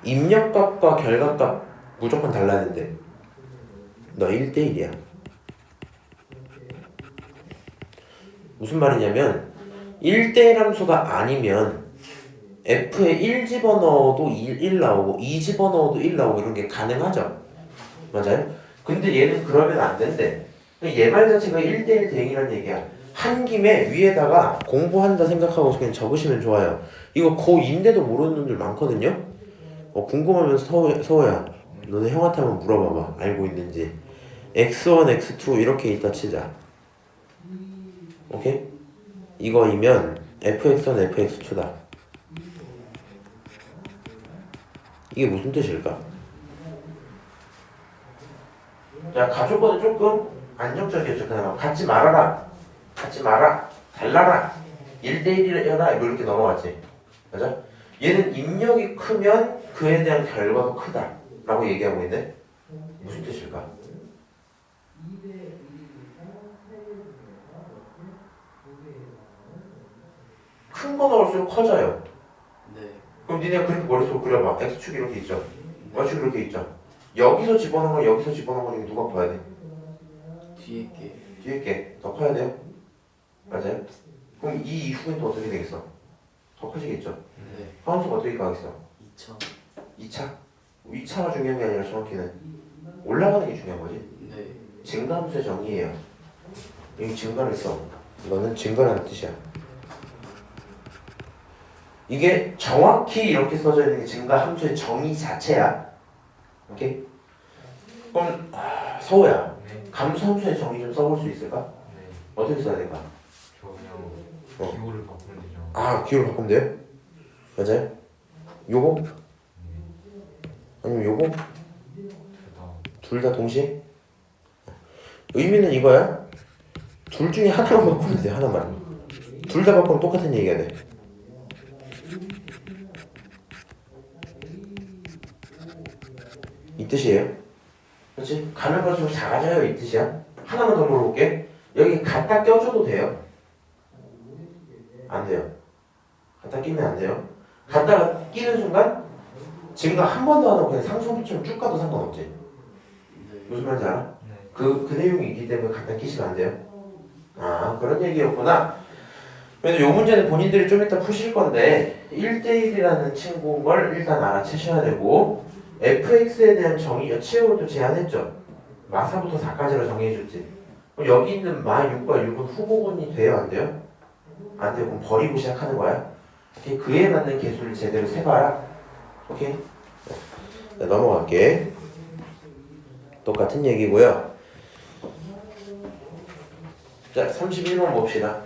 입력값과 결과값 무조건 달라는데 너 1대1이야. 무슨 말이냐면 1대1 함수가 아니면 f에 1 집어넣어도 1 나오고 2 집어넣어도 1 나오고 이런 게 가능하죠. 맞아요? 근데 얘는 그러면 안 된대. 얘 말 자체가 1대1 대응이란 얘기야. 한 김에 위에다가 공부한다 생각하고 그냥 적으시면 좋아요. 이거 고2인데도 모르는 분들 많거든요. 궁금하면 서호야 너네 형한테 한번 물어봐봐. 알고 있는지. x1, x2 이렇게 있다 치자. 오케이? 이거이면 fx1, fx2다. 이게 무슨 뜻일까? 자, 가족과는 조금 안정적이었죠. 그냥 갖지 말아라, 갖지 마라, 달라라, 1대1이라 이렇게 넘어갔지. 맞아? 얘는 입력이 크면 그에 대한 결과도 크다 라고 얘기하고 있는데 무슨 뜻일까? 큰 거 넣을수록 커져요. 네. 그럼 니네가 그렇게 머릿속으로 그려봐. x축이 이렇게 있죠. y축이 이렇게 있죠. 여기서 집어넣은 거 여기서 집어넣은 거니까 누가 커야 돼? 뒤에 게. 뒤에 게 더 커야 돼요? 맞아요? 그럼 이 이후엔 또 어떻게 되겠어? 더 커지겠죠? 네. 함수가 어떻게 가겠어? 2차. 2차? 2차가 중요한 게 아니라 정확히는 올라가는 게 중요한 거지. 네. 증가함수의 정의예요. 여기 증가를 써. 이거는 증가라는 뜻이야. 이게 정확히 이렇게 써져 있는 게 증가함수의 정의 자체야. 오케이? 그럼 서우야, 네. 감수함수의 정의 좀 써볼 수 있을까? 네. 어떻게 써야 될까? 저 그냥 기호를 바꾸면 되죠. 아, 기호를 바꾸면 돼요? 맞아요? 요거? 네. 아니면 요거? 다 둘 다 동시에? 의미는 이거야. 둘 중에 하나만 바꾸면 돼. 하나만. 둘 다 바꾸면 똑같은 얘기가 돼. 이 뜻이에요. 그렇지? 가면 갈수록 작아져요. 이 뜻이야. 하나만 더 물어볼게. 여기 갖다 껴줘도 돼요? 안 돼요. 갖다 끼면 안 돼요. 갖다가 끼는 순간 증가 한 번도 안 하고 그냥 상수함수처럼 쭉 가도 상관없지. 네. 무슨 말인지 알아? 네. 그 내용이 있기 때문에 갖다 끼시면 안 돼요. 아, 그런 얘기였구나. 그래서 요 문제는 본인들이 좀 이따 푸실 건데 1대1이라는 친구인 걸 일단 알아채셔야 되고 fx에 대한 정의, 치역을 제한했죠. 마사부터 4까지로 정의해줬지. 그럼 여기 있는 마 6과 6은 후보군이 돼요? 안 돼요? 안 돼요. 그럼 버리고 시작하는 거야. 오케이? 그에 맞는 개수를 제대로 세봐라. 오케이? 네, 넘어갈게. 똑같은 얘기고요. 자, 31번 봅시다.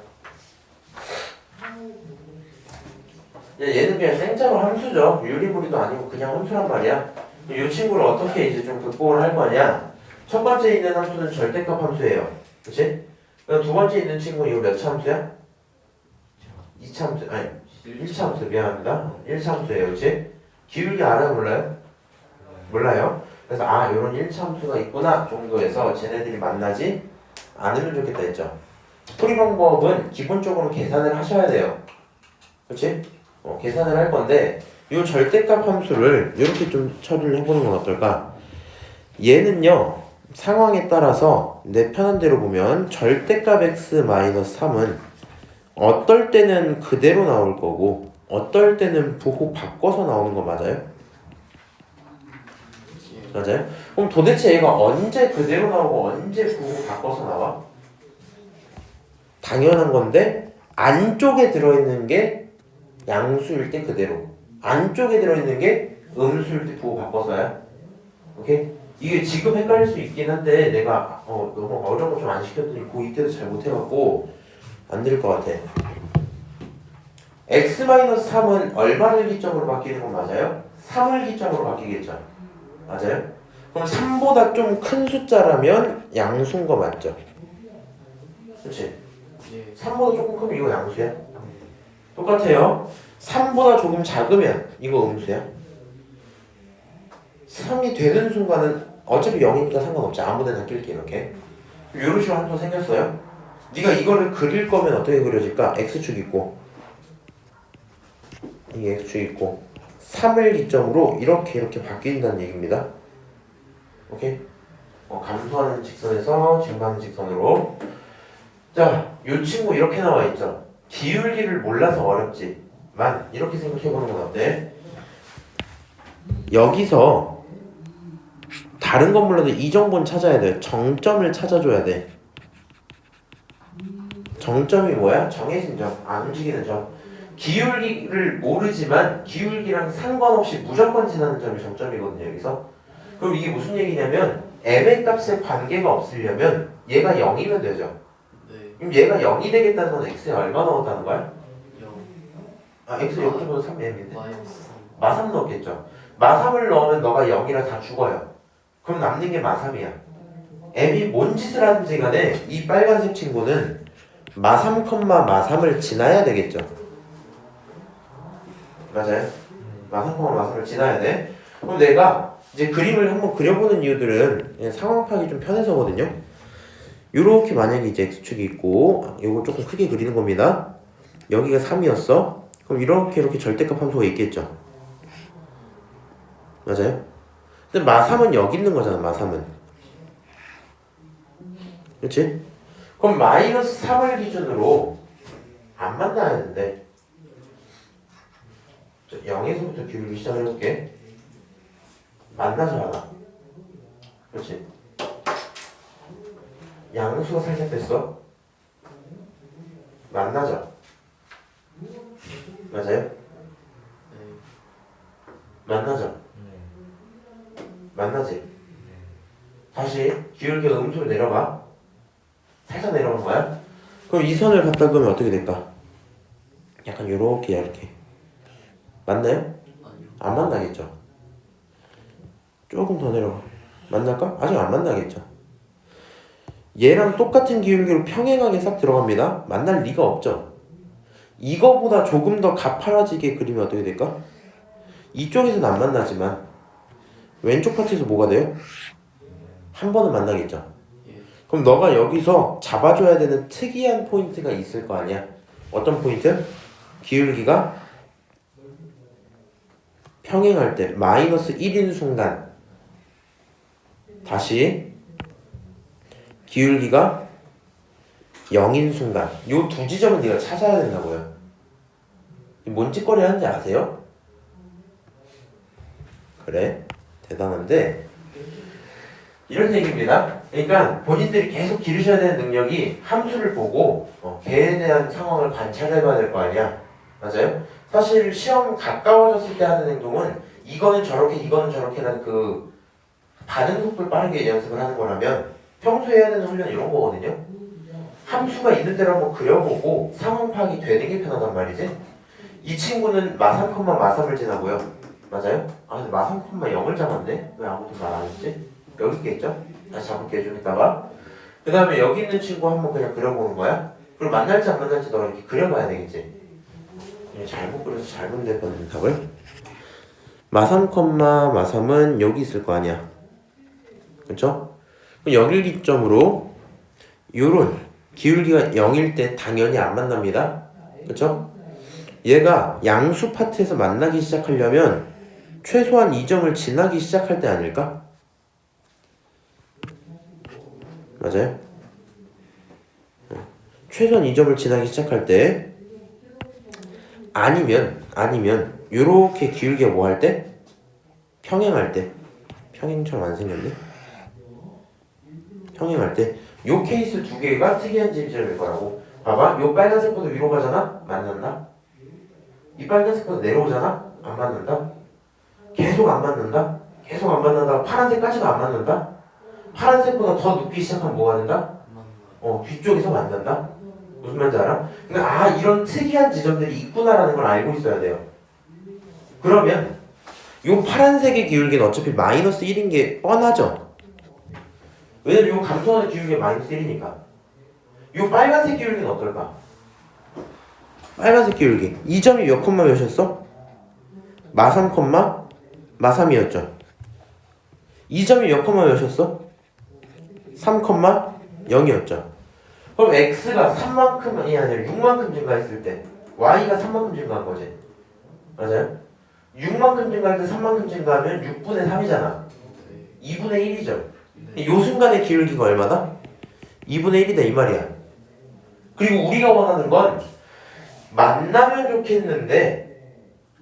얘는 그냥 생짜로 함수죠. 유리무리도 아니고 그냥 함수란 말이야. 이 친구를 어떻게 이제 좀 극복을 할 거냐? 첫 번째 있는 함수는 절대값 함수예요. 그치? 그럼 두 번째 있는 친구는 이거 몇 차 함수야? 2차 함수, 아니 1차 함수, 미안합니다. 1차 함수예요. 그치? 기울기 알아요? 몰라요? 몰라요. 그래서 아 요런 1차 함수가 있구나 정도에서 쟤네들이 만나지 않으면 좋겠다 했죠. 풀이 방법은 기본적으로 계산을 하셔야 돼요. 그렇지? 계산을 할 건데 요 절대값 함수를 이렇게 좀 처리를 해보는 건 어떨까? 얘는요 상황에 따라서 내 편한 대로 보면 절대값 x-3은 어떨 때는 그대로 나올 거고 어떨 때는 부호 바꿔서 나오는 거 맞아요? 맞아요? 그럼 도대체 얘가 언제 그대로 나오고 언제 부호 바꿔서 나와? 당연한 건데 안쪽에 들어있는 게 양수일 때 그대로 안쪽에 들어있는 게 음수일 때 부호 바꿔서야. 오케이? 이게 지금 헷갈릴 수 있긴 한데 내가 너무 어려운 거 좀 안 시켰더니 고2 때도 잘 못해갖고 안 될 것 같아. x-3은 얼마를 기점으로 바뀌는 건 맞아요? 3을 기점으로 바뀌겠죠. 맞아요? 그럼 3보다 좀 큰 숫자라면 양수인 거 맞죠? 그렇지? 예. 3보다 조금 크면 이거 양수야? 똑같아요. 3보다 조금 작으면 이거 음수야? 3이 되는 순간은 어차피 0이니까 상관없지. 아무데나 낄게 이렇게. 이런 식으로 함수가 생겼어요. 네가 이거를 그릴 거면 어떻게 그려질까? x축 있고 이게 x축 있고 3을 기점으로 이렇게 바뀐다는 얘기입니다. 오케이? 감소하는 직선에서 증가하는 직선으로. 자, 이 친구 이렇게 나와 있죠. 기울기를 몰라서 어렵지만 이렇게 생각해보는 건 어때? 여기서 다른 건 몰라도 이 정보는 찾아야 돼요. 정점을 찾아줘야 돼. 정점이 뭐야? 정해진 점, 안 움직이는 점. 기울기를 모르지만 기울기랑 상관없이 무조건 지나는 점이 정점이거든요. 여기서. 그럼 이게 무슨 얘기냐면 m의 값에 관계가 없으려면 얘가 0이면 되죠. 네. 그럼 얘가 0이 되겠다는 건 x에 얼마 넣었다는 거야? 0. x 0보다 3m인데 마이너스 마3 넣었겠죠. 마3을 넣으면 너가 0이라 다 죽어요. 그럼 남는 게 마3이야. m이 뭔 짓을 하든지 간에 이 빨간색 친구는 마3, 마3을 지나야 되겠죠. 맞아요? 마3, 마3을 지나야 돼. 그럼 내가 이제 그림을 한번 그려보는 이유들은 그냥 상황 파악이 좀 편해서거든요. 요렇게 만약에 이제 x축이 있고 요걸 조금 크게 그리는 겁니다. 여기가 3이었어. 그럼 이렇게 절대값 함수가 있겠죠. 맞아요? 근데 마3은 여기 있는 거잖아. 마3은. 그렇지? 그럼 마이너스 3을 기준으로 안 만나야 되는데 0에서부터 기울기 시작을 해볼게. 만나지 않아. 그렇지? 양수가 살짝 됐어. 만나죠? 맞아요? 네. 만나죠? 만나지? 다시 기울기가 음수로 내려가. 살짝 내려간 거야. 그럼 이 선을 갖다 그으면 어떻게 될까? 약간 요렇게 맞나요? 아니요. 안 만나겠죠. 조금 더 내려가. 만날까? 아직 안 만나겠죠. 얘랑 똑같은 기울기로 평행하게 싹 들어갑니다. 만날 리가 없죠. 이거보다 조금 더 가파라지게 그리면 어떻게 될까? 이쪽에서는 안 만나지만 왼쪽 파트에서 뭐가 돼요? 한 번은 만나겠죠. 예. 그럼 너가 여기서 잡아줘야 되는 특이한 포인트가 있을 거 아니야. 어떤 포인트? 기울기가 평행할 때 마이너스 1인 순간 다시 기울기가 0인 순간 요 두 지점은 네가 찾아야 된다고요. 뭔 짓거리 하는지 아세요? 그래 대단한데 이런 얘기입니다. 그러니까 본인들이 계속 기르셔야 되는 능력이 함수를 보고 걔에 대한 상황을 관찰해봐야 될 거 아니야. 맞아요? 사실 시험 가까워졌을 때 하는 행동은 이거는 저렇게 라는 그 반응 속도를 빠르게 연습을 하는 거라면 평소에 해야 되는 훈련은 이런 거거든요. 함수가 있는 대로 한번 그려보고 상황 파악이 되는 게 편하단 말이지. 이 친구는 마3, 마3을 지나고요. 맞아요? 아 근데 마3, 0을 잡았네? 왜 아무도 말 안 했지? 여기 있겠죠? 다시 잡을게요 좀 이따가. 그 다음에 여기 있는 친구 한번 그냥 그려보는 거야. 그리고 만날지 안 만날지 너가 이렇게 그려봐야 되겠지. 잘못 그려서 잘못 냈거든 답을. 마3, 마3은 여기 있을 거 아니야. 그쵸? 그럼 여길 기점으로 요런 기울기가 0일 때 당연히 안 만납니다. 그쵸? 얘가 양수 파트에서 만나기 시작하려면 최소한 이 점을 지나기 시작할 때 아닐까? 맞아요? 최소한 이 점을 지나기 시작할 때 아니면 요렇게 기울기가 뭐 할 때? 평행할 때. 평행처럼 안 생겼네? 평행할 때 요 케이스 두 개가 특이한 지점일 거라고. 봐봐, 요 빨간색보다 위로 가잖아? 만난다. 이 빨간색보다 내려오잖아? 안 만난다. 계속 안 만난다. 계속 안 만난다. 파란색까지가 안 만난다. 파란색보다 더 눕기 시작하면 뭐가 된다? 뒤쪽에서 만난다. 무슨 말인지 알아? 그러니까 이런 특이한 지점들이 있구나라는 걸 알고 있어야 돼요. 그러면 요 파란색의 기울기는 어차피 마이너스 1인 게 뻔하죠. 왜냐면 요 감소하는 기울기가 마이너스 1이니까. 요 빨간색 기울기는 어떨까? 빨간색 기울기 이 점이 몇 콤마 몇이었어? 마3 콤마 마3이었죠. 이 점이 몇 콤마 몇이었어? 3 콤마 0이었죠. 그럼 x가 3만큼이 아니라 6만큼 증가했을 때 y가 3만큼 증가한 거지. 맞아요? 6만큼 증가할 때 3만큼 증가하면 6분의 3이잖아. 2분의 1이죠. 요 순간의 기울기가 얼마다? 2분의 1이다 이 말이야. 그리고 우리가 원하는 건 만나면 좋겠는데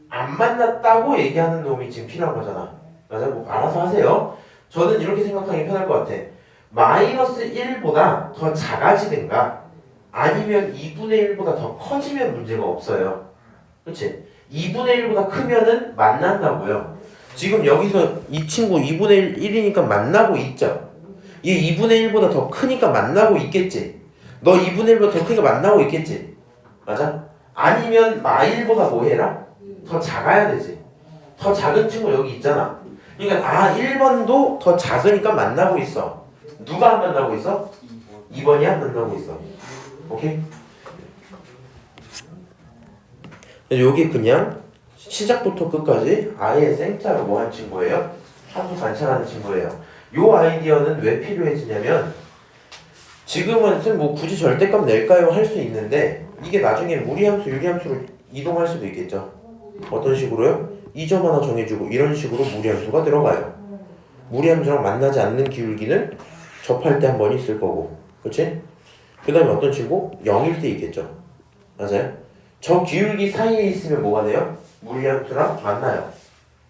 안 만났다고 얘기하는 놈이 지금 필요한 거잖아. 맞아? 뭐 알아서 하세요. 저는 이렇게 생각하기 편할 것 같아. 마이너스 1보다 더 작아지든가 아니면 2분의 1보다 더 커지면 문제가 없어요. 그치? 2분의 1보다 크면은 만난다고요. 지금 여기서 이 친구 2분의 1이니까 만나고 있죠. 얘 2분의 1보다 더 크니까 만나고 있겠지. 너 2분의 1보다 더 크니까 만나고 있겠지. 맞아? 아니면 마1보다 뭐 해라? 더 작아야 되지. 더 작은 친구 여기 있잖아. 그러니까 1번도 더 작으니까 만나고 있어. 누가 안 만나고 있어? 2번이 안 만나고 있어. 오케이? 여기 그냥 시작부터 끝까지 아예 생짜로 뭐 한 친구예요? 함수 관찰하는 친구예요. 요 아이디어는 왜 필요해지냐면 지금은 뭐 굳이 절대값 낼까요? 할 수 있는데 이게 나중에 무리함수, 유리함수로 이동할 수도 있겠죠. 어떤 식으로요? 이 점 하나 정해주고 이런 식으로 무리함수가 들어가요. 무리함수랑 만나지 않는 기울기는 접할 때 한 번 있을 거고, 그치? 그 다음에 어떤 친구? 0일 때 있겠죠. 맞아요? 저 기울기 사이에 있으면 뭐가 돼요? 무리함수랑 만나요.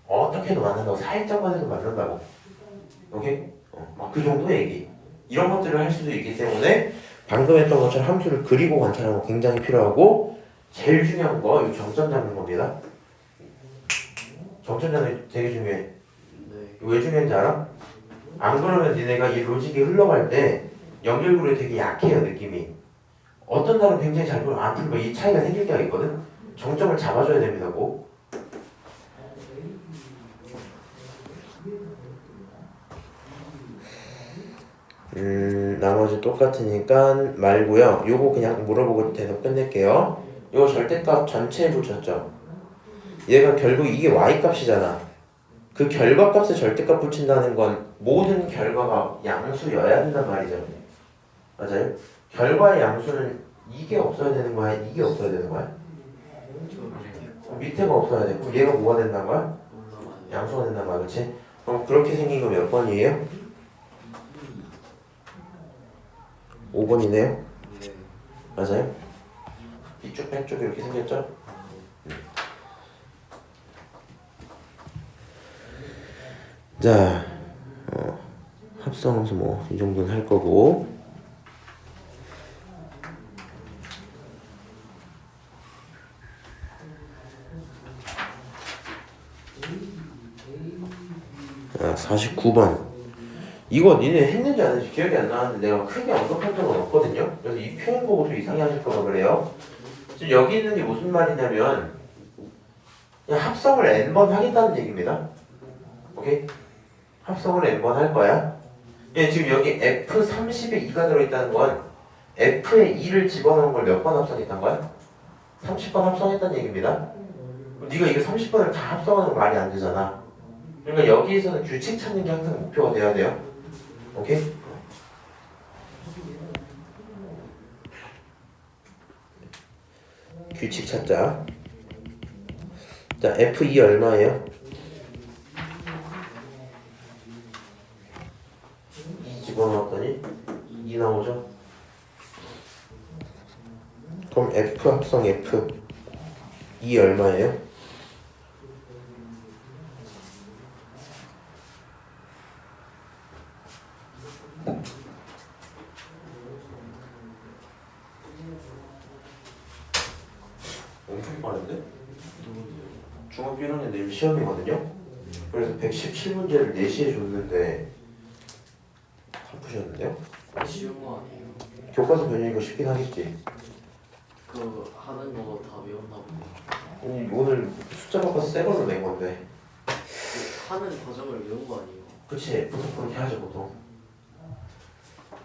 어떻게도 만난다고. 살짝만 해도 만난다고. 오케이? 막 그 정도 얘기. 이런 것들을 할 수도 있기 때문에 방금 했던 것처럼 함수를 그리고 관찰하는 거 굉장히 필요하고 제일 중요한 거 이 정점 잡는 겁니다. 정점 잡는 게 되게 중요해. 네. 왜 중요한지 알아? 안 그러면 니네가 이 로직이 흘러갈 때 연결고리 되게 약해요 느낌이. 어떤 날은 굉장히 잘 풀고 안 풀고 이 차이가 생길 때가 있거든. 정점을 잡아줘야 됩니다 꼭. 나머지 똑같으니까 말고요. 요거 그냥 물어보고 대답 끝낼게요. 요거 절대값 전체에 붙였죠. 얘가 결국 이게 y값이잖아. 그 결과값에 절대값 붙인다는 건 모든 결과가 양수여야 된단 말이죠. 맞아요? 결과의 양수는 이게 없어야 되는 거야? 이게 없어야 되는 거야? 밑에가 없어야 돼. 그럼 얘가 뭐가 된다는 거야? 양수가 된단 말이야. 그치? 그럼 그렇게 생긴 거 몇 번이에요? 5번이네요? 네. 맞아요? 이쪽 뺀쪽 이렇게 생겼죠? 자, 합성함수 뭐 이 정도는 할 거고. 자, 49번. 이거 니네 했는지 안 했는지 기억이 안 나는데 내가 크게 언급한 적은 없거든요. 그래서 이 표현 보고 좀 이상해 하실까 봐 그래요. 지금 여기 있는 게 무슨 말이냐면 그냥 합성을 n번 하겠다는 얘기입니다. 오케이? 합성을 n번 할 거야. 예, 지금 여기 F30에 2가 들어있다는 건 F에 2를 집어넣은 걸 몇 번 합성했단 거야? 30번 합성했다는 얘기입니다. 네가 이거 30번을 다 합성하는 거 말이 안 되잖아. 그러니까 여기에서는 규칙 찾는 게 항상 목표가 돼야 돼요. 오케이? 규칙 찾자. 자, F2 얼마예요? 2 집어넣었더니 2 나오죠? 그럼 F 합성 F 2 얼마예요? 엄청 빠른데? 누구세요? 중학교 1학년 내일 시험이거든요? 그래서 117문제를 4시에 줬는데 다 푸셨는데요? 쉬운 거 아니에요? 교과서 변형이고 쉽긴 하겠지. 그 하는 거 다 외웠나 보네. 오늘 숫자 바꿔서 새 걸로 낸 건데. 그 하는 과정을 외운 거 아니에요? 그치, 보통 그렇게 하죠 보통.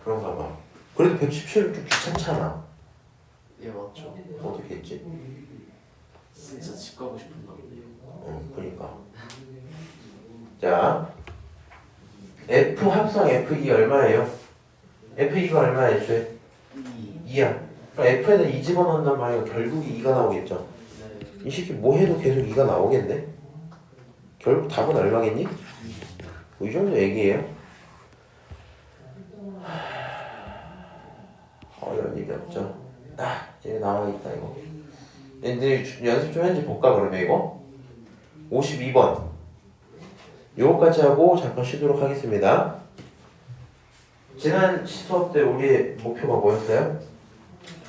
그런가 봐. 그래도 117은 좀 귀찮잖아. 예 맞죠. 어떻게 했지? 진짜 집 가고 싶었나 보네요. 그니까. 자, F 합성 F2 얼마예요? F2가 얼마야 애초에? 2야. 그럼 F에다 2 집어넣는단 말이야. 결국 2가 나오겠죠. 네. 이 새끼 뭐 해도 계속 2가 나오겠네? 결국 답은 얼마겠니? 뭐 이 정도 얘기예요. 어려운 얘기 없죠. 이제 나와있다 이거. 얘들 연습 좀 했는지 볼까 그러면 이거? 52번 요거까지 하고 잠깐 쉬도록 하겠습니다. 지난 수업 때 우리의 목표가 뭐였어요?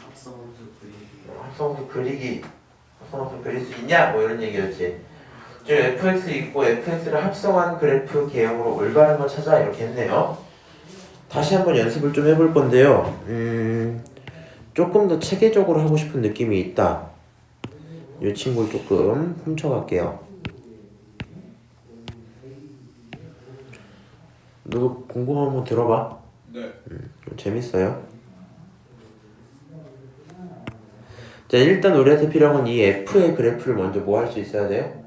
합성함수 그리기. 합성함수 그리기. 합성함수 그릴 수 있냐? 뭐 이런 얘기였지. 저 fx 있고 fx를 합성한 그래프 개형으로 올바른 거 찾아 이렇게 했네요. 다시 한번 연습을 좀 해볼 건데요. 조금 더 체계적으로 하고 싶은 느낌이 있다. 이 친구를 조금 훔쳐갈게요. 너도 궁금한 한번 들어봐. 네. 좀 재밌어요. 자, 일단 우리한테 필요한 건 이 f의 그래프를 먼저 뭐 할 수 있어야 돼요?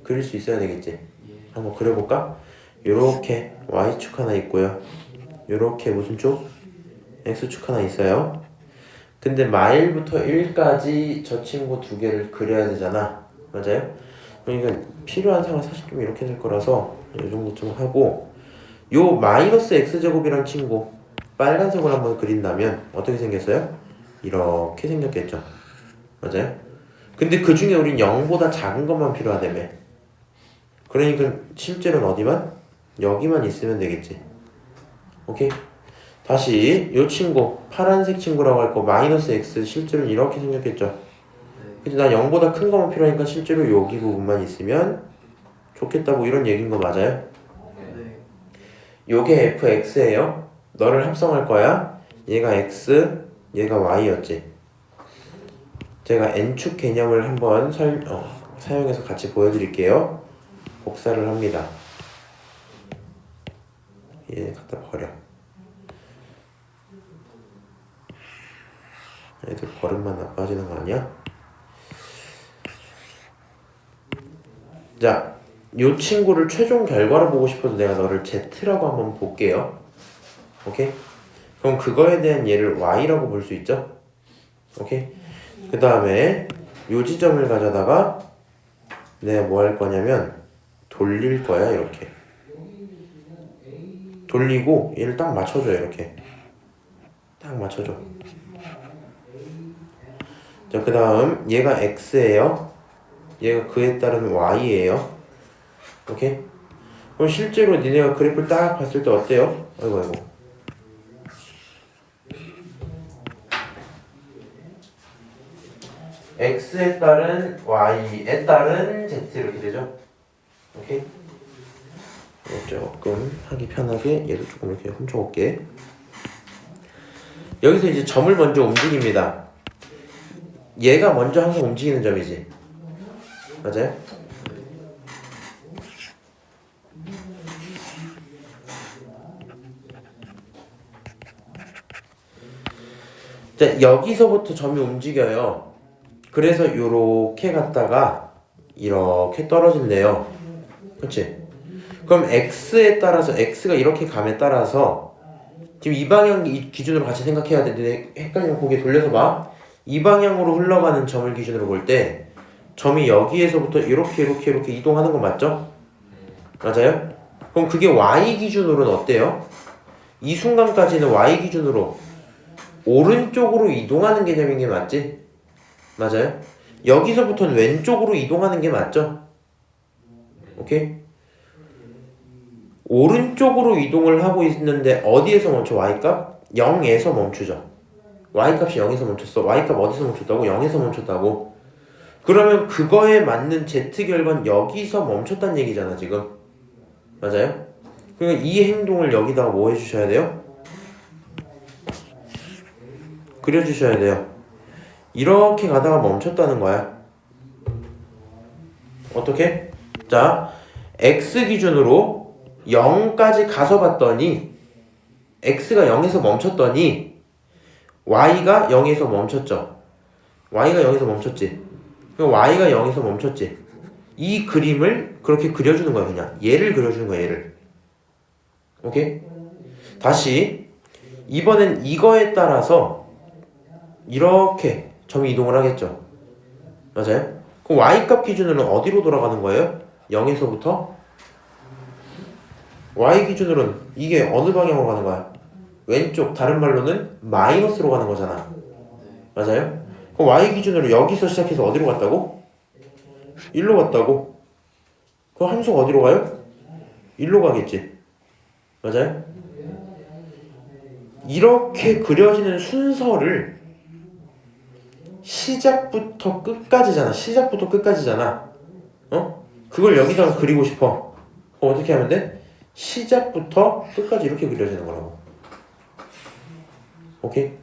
그릴 수 있어야 되겠지. 예. 한번 그려볼까? 요렇게 y축 하나 있고요. 요렇게 무슨 쪽? x축 하나 있어요. 근데 마일부터 1까지 저 친구 두 개를 그려야 되잖아. 맞아요? 그러니까 필요한 상황 사실 좀 이렇게 될 거라서 이 정도 좀 하고, 요 마이너스 x제곱이란 친구 빨간색으로 한번 그린다면 어떻게 생겼어요? 이렇게 생겼겠죠. 맞아요? 근데 그 중에 우린 0보다 작은 것만 필요하다며. 그러니까 실제로는 어디만? 여기만 있으면 되겠지. 오케이? 다시 요 친구 파란색 친구라고 할 거 마이너스 x 실제로는 이렇게 생겼겠죠. 네. 근데 난 0보다 큰 것만 필요하니까 실제로 여기 부분만 있으면 좋겠다 뭐 이런 얘기인 거 맞아요? 네. 요게 fx예요. 너를 합성할 거야. 얘가 x, 얘가 y였지. 제가 n축 개념을 한번 사용해서 같이 보여드릴게요. 복사를 합니다. 얘 갖다 버려. 애들 버릇만 나빠지는 거 아니야? 자, 요 친구를 최종 결과로 보고 싶어서 내가 너를 Z라고 한번 볼게요. 오케이? 그럼 그거에 대한 얘를 Y라고 볼 수 있죠? 오케이? 그 다음에 요 지점을 가져다가 내가 뭐 할 거냐면 돌릴 거야. 이렇게 돌리고 얘를 딱 맞춰줘. 이렇게 딱 맞춰줘. 자, 그 다음 얘가 X예요. 얘가 그에 따른 Y예요. 오케이? 그럼 실제로 니네가 그래프를 딱 봤을 때 어때요? 아이고 X에 따른 Y에 따른 Z 이렇게 되죠? 오케이? 조금 하기 편하게 얘도 조금 이렇게 훔쳐올게. 여기서 이제 점을 먼저 움직입니다. 얘가 먼저 항상 움직이는 점이지. 맞아요? 자, 여기서부터 점이 움직여요. 그래서 요렇게 갔다가 이렇게 떨어진대요. 그치? 그럼 x에 따라서 x가 이렇게 감에 따라서 지금 이 방향 기준으로 같이 생각해야 되는데 헷갈리면 고개 돌려서 봐. 이 방향으로 흘러가는 점을 기준으로 볼 때 점이 여기에서부터 이렇게 이동하는 거 맞죠? 맞아요? 그럼 그게 y 기준으로는 어때요? 이 순간까지는 y 기준으로 오른쪽으로 이동하는 개념인 게 맞지? 맞아요? 여기서부터는 왼쪽으로 이동하는 게 맞죠? 오케이? 오른쪽으로 이동을 하고 있는데 어디에서 멈춰? y값? 0에서 멈추죠. y값이 0에서 멈췄어. y값 어디서 멈췄다고? 0에서 멈췄다고. 그러면 그거에 맞는 z-결과는 여기서 멈췄다는 얘기잖아 지금. 맞아요? 그러니까 이 행동을 여기다가 뭐 해주셔야 돼요? 그려주셔야 돼요. 이렇게 가다가 멈췄다는 거야. 어떻게? 자, x 기준으로 0까지 가서 봤더니 x가 0에서 멈췄더니 y가 0에서 멈췄죠. y가 0에서 멈췄지. 그럼 y가 0에서 멈췄지. 이 그림을 그렇게 그려주는 거야. 그냥 얘를 그려주는 거야. 얘를. 오케이? 다시 이번엔 이거에 따라서 이렇게 점이 이동을 하겠죠. 맞아요? 그럼 y값 기준으로는 어디로 돌아가는 거예요? 0에서부터 y 기준으로는 이게 어느 방향으로 가는 거야? 왼쪽, 다른 말로는 마이너스로 가는 거잖아. 맞아요? 그럼 y 기준으로 여기서 시작해서 어디로 갔다고? 1로 갔다고. 그럼 함수가 어디로 가요? 1로 가겠지. 맞아요? 이렇게 그려지는 순서를 시작부터 끝까지잖아. 시작부터 끝까지잖아. 어? 그걸 여기다가 그리고 싶어. 그럼 어떻게 하면 돼? 시작부터 끝까지 이렇게 그려지는 거라고. 오케이? 네.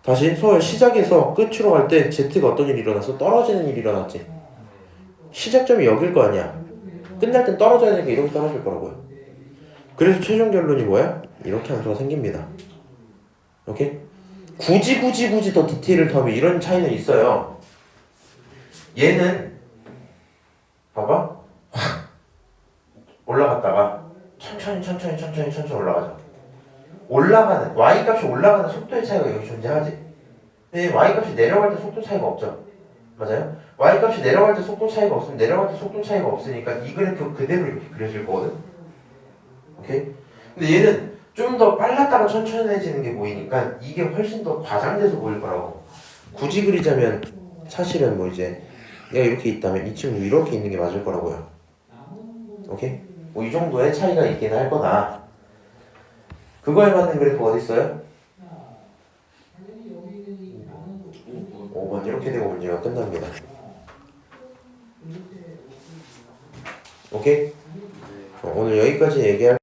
다시 서울 시작에서 끝으로 갈 때 Z가 어떤 일이 일어났어? 떨어지는 일이 일어났지. 시작점이 여길 거 아니야. 끝날 땐 떨어져야 되니까 이렇게 떨어질 거라고요. 그래서 최종 결론이 뭐야? 이렇게 함수가 생깁니다. 오케이? 굳이 더 디테일을 더하면 이런 차이는 있어요. 얘는 봐봐. 확 올라갔다가 천천히 올라가죠. 올라가는 y값이 올라가는 속도의 차이가 여기 존재하지. 근데 y값이 내려갈 때 속도 차이가 없죠. 맞아요? y값이 내려갈 때 속도 차이가 없으면 내려갈 때 속도 차이가 없으니까 이 그래프 그대로 이렇게 그려질 거거든. 오케이? 근데 얘는 좀 더 빨랐다가 천천해지는 게 보이니까 이게 훨씬 더 과장돼서 보일 거라고. 굳이 그리자면 사실은 뭐 이제 얘가 이렇게 있다면 이 친구 이렇게 있는 게 맞을 거라고요. 오케이? 뭐 이 정도의 차이가 있긴 할 거다. 그거에 맞는 그래프 어디 있어요? 5번 이렇게 되고 문제가 끝납니다. 오케이? 오늘 여기까지 얘기할